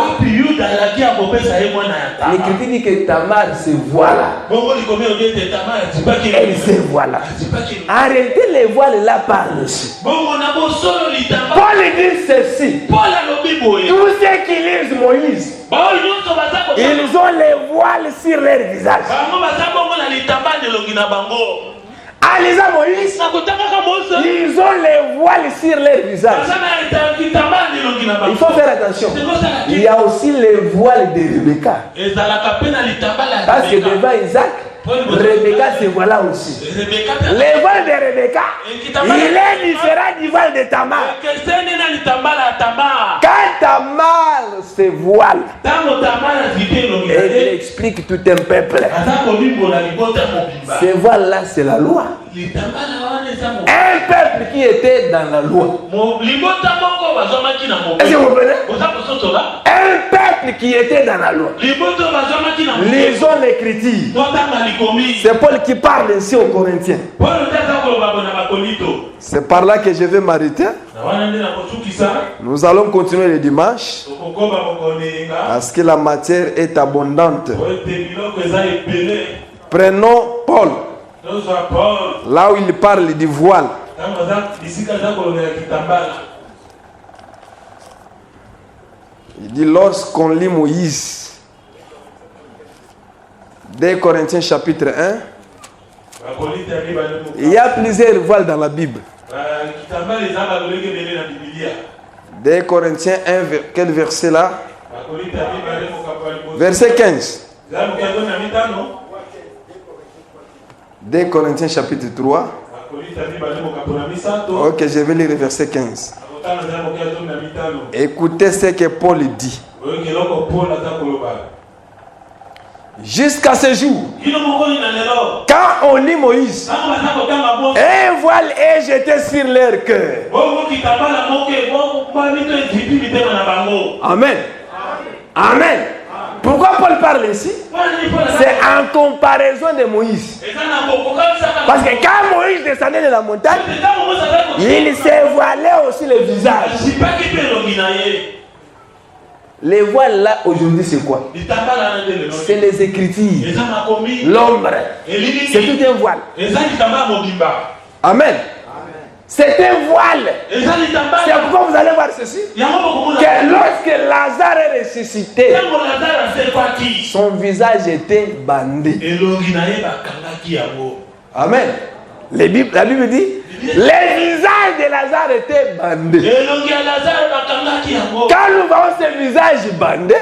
L'Écriture dit que Tamar se voit là. Elle se voit là. Arrêtez les voiles là par dessus. Paul dit ceci. Tous ceux qui lisent Moïse, ils ont les voiles sur leur visage. En lisant Moïse, ils ont les voiles sur leur visage. Il faut faire attention. Il y a aussi les voiles de Rebecca. Parce que devant Isaac, Rebecca se voit là aussi. Les voiles de Rebecca, il est différent du voile de Tamar. Quand Tamar se voile, elle explique tout un peuple. Ce voile là, c'est la loi. Un peuple qui était dans la loi. Est-ce que vous comprenez? Un peuple qui était dans la loi. Lisons l'Écriture. C'est Paul qui parle ici aux Corinthiens. C'est par là que je vais m'arrêter. Nous allons continuer le dimanche parce que la matière est abondante. Prenons Paul. Là où il parle du voile. Il dit lorsqu'on lit Moïse, 2 Corinthiens chapitre 1, il y a plusieurs voiles dans la Bible. 2 Corinthiens 1, quel verset là? Verset 15. 2 Corinthiens chapitre 3. Ok, je vais lire le verset 15. Écoutez ce que Paul dit. Jusqu'à ce jour, quand on lit Moïse, un voile est jeté sur leur cœur. Amen. Amen. Pourquoi Paul parle ici? C'est en comparaison de Moïse. Parce que quand Moïse descendait de la montagne, il s'est voilé aussi le visage. Les voiles là aujourd'hui c'est quoi? C'est les Écritures. L'ombre. C'est tout un voile. Amen. C'est un voile. C'est pourquoi vous allez voir ceci. Que lorsque Lazare est ressuscité, son visage était bandé. Amen. La Bible dit, le visage de Lazare était bandé. Quand nous voyons ce visage bandé,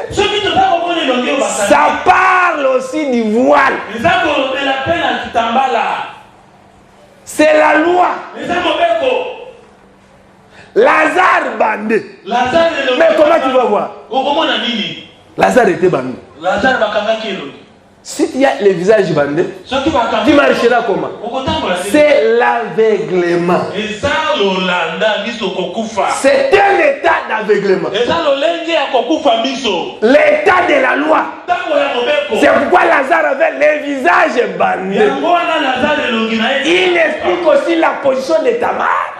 ça parle aussi du voile. C'est la loi. Lazare bandé. Mais comment tu vas voir? Lazare était bandé. Si tu as le visage bandé, tu marcheras comment? C'est l'aveuglement. C'est un état d'aveuglement. L'état de la loi. C'est pourquoi Lazare avait le visage bandé. Il explique aussi la position de Tamar,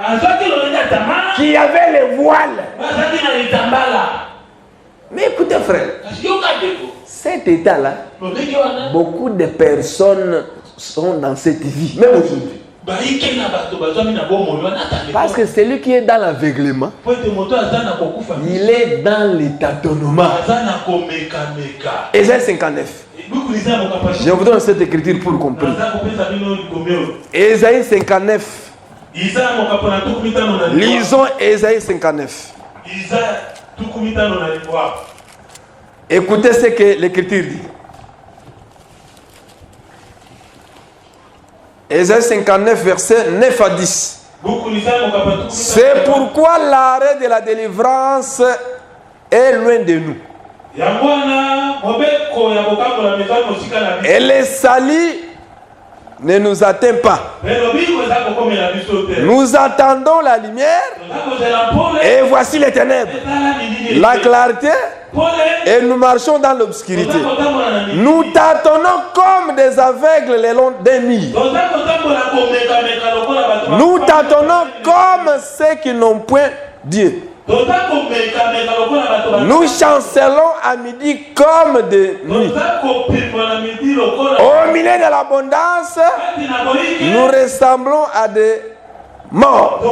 qui avait le voile. Mais écoutez frère, cet état-là, beaucoup de personnes sont dans cette vie, même aujourd'hui. Parce que celui qui est dans l'aveuglement, il est dans le tâtonnement. Ésaïe 59. Je vous donne cette écriture pour comprendre. Ésaïe 59. Lisons Ésaïe 59. Écoutez ce que l'écriture dit. Ésaïe 59, versets 9 à 10. C'est pourquoi l'arrêt de la délivrance est loin de nous. Et le salut ne nous atteint pas. Nous attendons la lumière et voici les ténèbres, la clarté, et nous marchons dans l'obscurité. Nous tâtonnons comme des aveugles le long des murs. Nous tâtonnons comme ceux qui n'ont point Dieu. Nous chancelons à midi comme de nuit. Au milieu de l'abondance, nous ressemblons à des morts.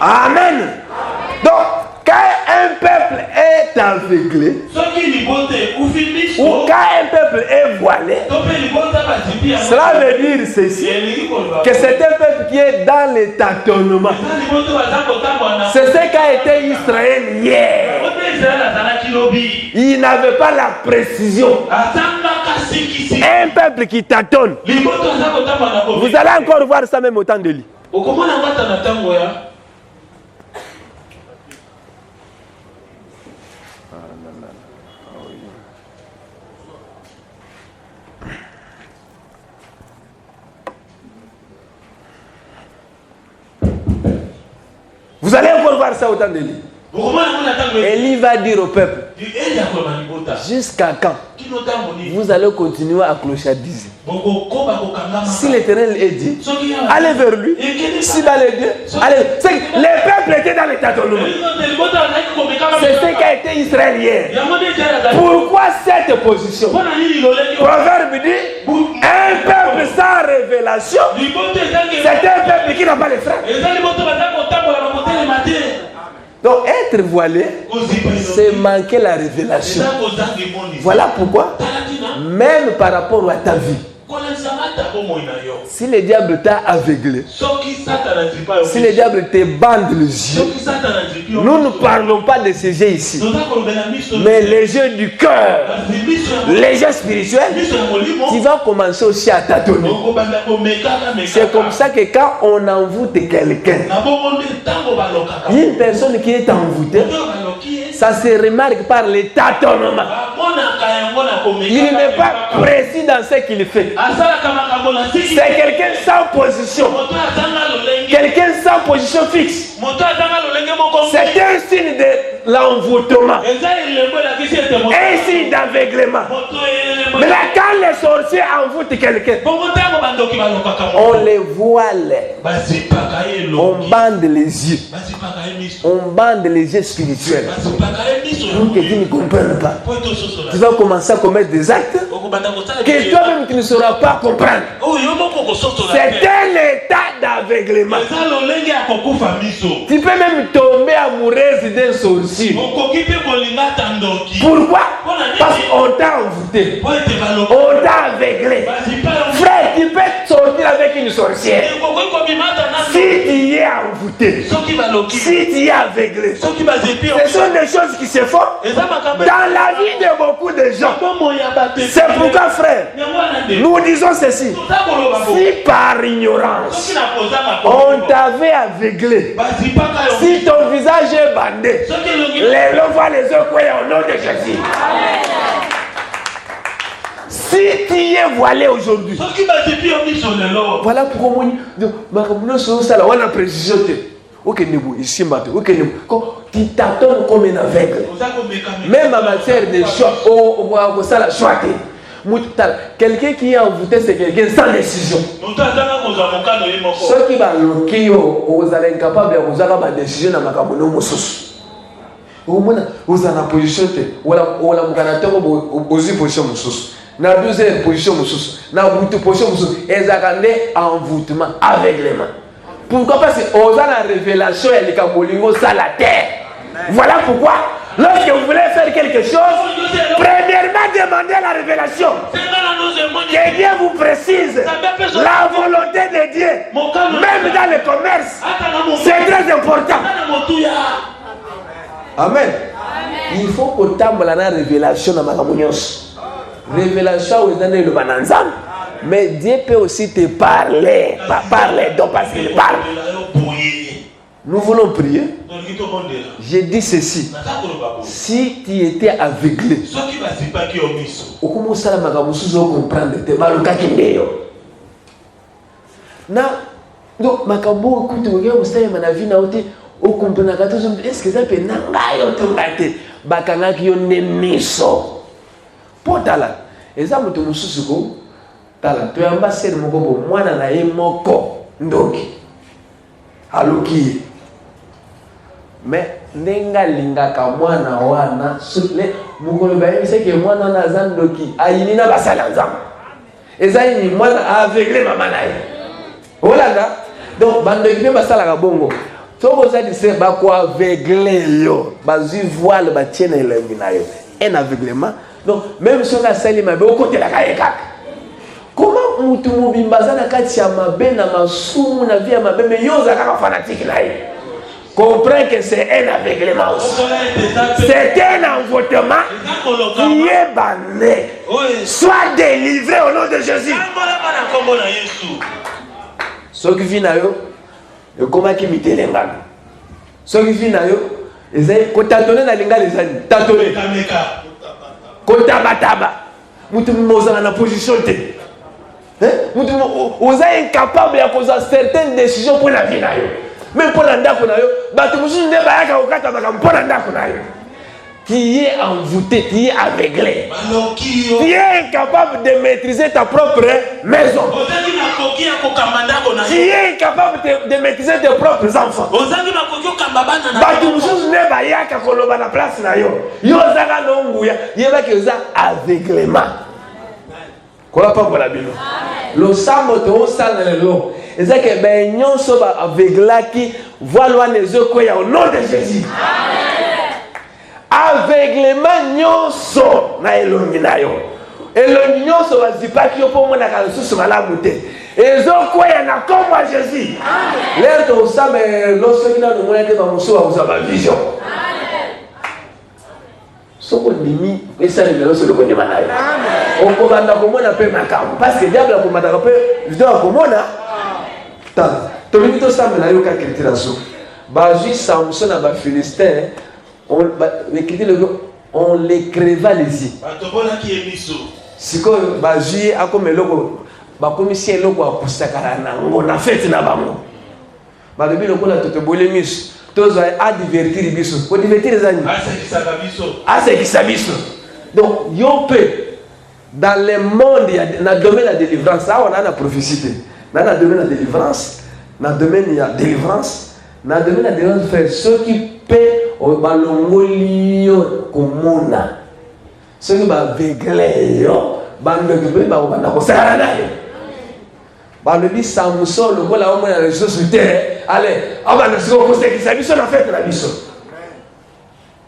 Amen. Donc, quand un peuple est aveuglé, ou quand un peuple est voilé, cela veut dire ceci, que c'est un peuple qui est dans le tâtonnement. C'est ce qu'a été Israël hier. Il n'avait pas la précision. Un peuple qui tâtonne. Vous allez encore voir ça même au temps de lui. Vous allez encore voir ça au temps de lui. Élie va dire au peuple, jusqu'à quand vous allez continuer à clochardiser. Si l'Éternel est dit, allez vers lui. Si va l'aider, allez. Les peuples étaient dans les tâtonnements. C'est ce qu'a été Israël hier. Pourquoi cette position? Proverbe dit, un peuple sans révélation, c'est un peuple qui n'a pas les frères. Donc être voilé, c'est manquer la révélation. Voilà pourquoi, même par rapport à ta vie, si le diable t'a aveuglé, si le diable te bande les yeux, nous ne parlons pas de ces jeux ici, mais les jeux du cœur, les jeux spirituels, tu vas commencer aussi à tâtonner. C'est comme ça que quand on envoûte quelqu'un, une personne qui est envoûtée, ça se remarque par les tâtonnements. Il n'est pas précis dans ce qu'il fait. C'est quelqu'un sans position. Quelqu'un sans position fixe. C'est un signe de l'envoûtement. Un signe d'aveuglement. Mais là, quand les sorciers envoûtent quelqu'un, on les voile. On bande les yeux. On bande les yeux spirituels. Donc, quelqu'un ne comprend pas. Tu vas commencer à commettre des actes que toi-même tu ne sauras pas comprendre. C'est un état d'aveuglement. Tu peux même tomber amoureuse d'un sorcier. Pourquoi? Parce qu'on t'a envoûté. On t'a aveuglé. Frère, tu peux sortir avec une sorcière. Si tu es envoûté, si tu es aveuglé, ce sont des choses qui se font dans la vie de beaucoup de gens. C'est pourquoi, frère, nous disons ceci. Si par ignorance, on t'avait aveuglé, si ton visage est bandé, les gens voient les yeux au nom de Jésus. Si tu es voilé aujourd'hui, voilà pourquoi on a précision. Ok, ici maintenant, ok, tu t'attends comme un aveugle. Même en matière de choix, on va la choix. Quelqu'un qui est envoûté, c'est quelqu'un sans décision. Ceux qui vont bloquer, vous allez incapable de vous avoir une décision dans ma caméra. Vous avez une position, vous avez une position. Na 12 position mususu, na 8 position mususu, ezakande envoûtement aveuglement. Pourquoi? Parce que on a la révélation et le kabolingo ça la terre. Voilà pourquoi lorsque vous voulez faire quelque chose, premièrement demandez la révélation. Que Dieu vous précise la volonté de Dieu. Même dans le commerce, c'est très important. Amen. Il faut que tu aies la révélation dans ma communion. Révélation aux années le bananzam, mais Dieu peut aussi te parler, donc parce qu'il parle. Nous voulons prier. J'ai dit ceci. Si tu étais aveuglé, au commence à la comprendre, tu vas le cacher. Donc, Makambo, écoute, regarde, vous savez, ma vie n'a pas été au comprendre. Est-ce que ça peut être bakanga qui ont des miso? Potala, eza mutu mususu ko tala to yamba sere moko bo mwana na ye moko ndoki aluki mais ndenga lingaka mwana wana sule mukolo baye seke mwana na zandoki ayini na basala nzamba eza ni mwana aveugle mama na ye olanda donc bandoki pe basala ka bongo toko za dise ba ko aveugle yo bazui voile ba tiena elembi na yo un aveuglement. Donc, même si on a sali mabe, au côté de la kaïka. Comment mutu mubimbaza na kati ya mabe na masumu na vie ya mabe, mais yoza kaka fanatique na ye. Comprends que c'est un aveuglement aussi. C'est un envoûtement qui est banné. Sois délivré au nom de Jésus. Ce qui vient yo, et comment qui m'y télémane. Ce qui vient yo, ils ont tâtonné na linga les amis. Tâtonné. Kotabataba, mutu mozana na position te. Mutu vous êtes incapable de poser certaines décisions pour la vie na yo. Même pour la ndako na yo, batu musu ne ba yaka okata baka mpona ndako na yo. Tu es envoûté, tu es aveuglé. Tu es incapable de maîtriser ta propre maison. Tu es incapable de maîtriser tes propres enfants. Le sambo te osala lelo. Ezeke ben nyonso ba aveglaki voilà les yeux au nom de Jésus. Aveuglement nyonso na elongi na yo. Elongi nyonso bazipaki yo po mona ka susu malamu te. Ezokoya na kombo Jésus. Leo to osame loso kina no mona te ba muso ba usaba vision. Soko ndimi esa le loso le konde manayo. On va komona pe makam parce que diable a komata pe vision komona. Ta to limito sambe na yo ka critère so. Ba ju Samson na ba Philistin on les creva les yeux. Si quoi ba ju a comme loko ba commissaire loko a kusakara na ngona fête na bango. Ba lebi loko la to te bolé mis. Tozo a divertir biso. Ko divertir les amis. Asa kisabiso. Donc yo peut dans le monde il y a dans domaine de la délivrance, ça on a la prophétie. Dans le domaine de la délivrance, dans le domaine il y a délivrance, dans le domaine de la délivrance faire ceux qui paient au balongolio komona. Ceux qui ba veglé yo, bande que ba banda ko sala na yo. Ba le dit Samson le voilà au moins les choses sur terre. Allez, on va nous ko se qui sabi so na fête na biso.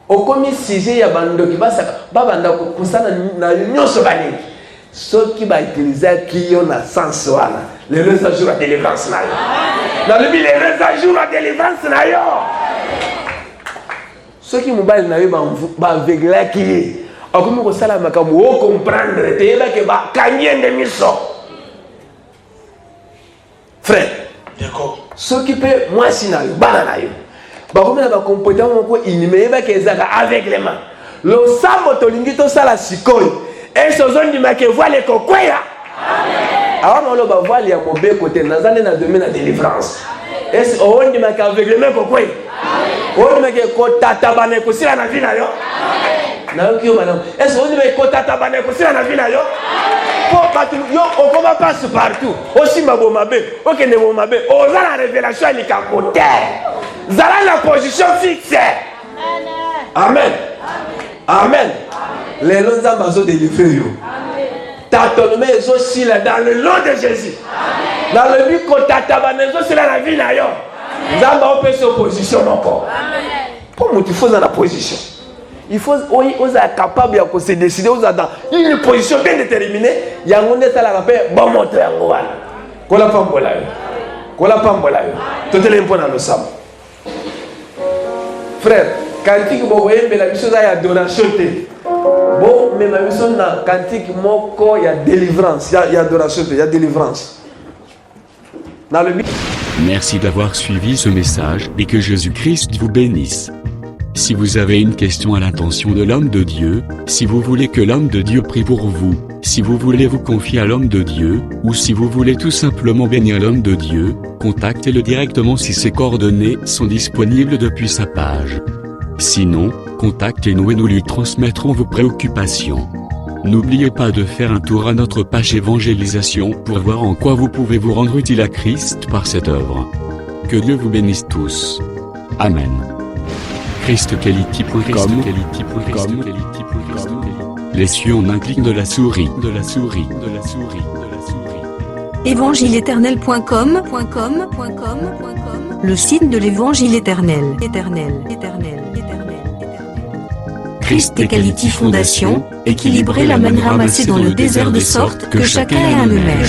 Au comme sujet ya bande qui ba saka ba banda ko sala na nyonso bani. Ceux qui va utiliser qui ont la sens wana. Les deux jours à délivrance na yo. Dans le but les deux jours à délivrance na yo. Ceux qui mobile na yo ba veglé qui comme ko sala makambo o comprendre te ba ke ba kanyende miso. Frère, d'accord. Ceux qui peut moi sinayo bana na yo. Ba comme na ba comportement ko inime ba ke zaka avec les mains. Le sambo to lingito sala sikoyo. Et ce zone du maquet voit les coquoya. Alors on va voir les mauvais côtés. Nous allons dans le domaine de la délivrance. Et ce on dit maquet avec les mains coquoya. On dit maquet kota tabane kosi la vie na yo. Na yo madame. Et ce on dit maquet kota tabane kosi la vie na yo. Pour partout yo on va passer partout. Aussi mabo mabe. OK ne mo mabe. On a la révélation à l'ikakote. Zala la position fixe. Amen. Amen. Les noms d'Amazon délivrés. T'attends aussi là dans le nom de Jésus. Dans le but qu'on t'attabanezo c'est la vie là yo. Zamba on peut se position encore. Comment tu fais dans la position? Il faut être capable de se décider dans une position bien déterminée. Il y a un monde à la rappel bon montrer en goal. Kola pambola yo. Kola pambola yo. Tout est l'important dans le sam. Frère, cantique bo yembe la mission ya adoration te. Bon, mais ma mission na cantique moko ya délivrance, il y a adoration, il y a délivrance. Dans le but. Merci d'avoir suivi ce message et que Jésus-Christ vous bénisse. Si vous avez une question à l'intention de l'homme de Dieu, si vous voulez que l'homme de Dieu prie pour vous, si vous voulez vous confier à l'homme de Dieu, ou si vous voulez tout simplement bénir l'homme de Dieu, contactez-le directement si ses coordonnées sont disponibles depuis sa page. Sinon, contactez-nous et nous lui transmettrons vos préoccupations. N'oubliez pas de faire un tour à notre page évangélisation pour voir en quoi vous pouvez vous rendre utile à Christ par cette œuvre. Que Dieu vous bénisse tous. Amen. ChristQuality.com. Les cieux en un clic de la souris. Évangile-éternel.com, le site de l'évangile éternel. Christ et Quality Fondation, équilibrer la manne ramassée dans le désert de sorte que chacun ait un le maire.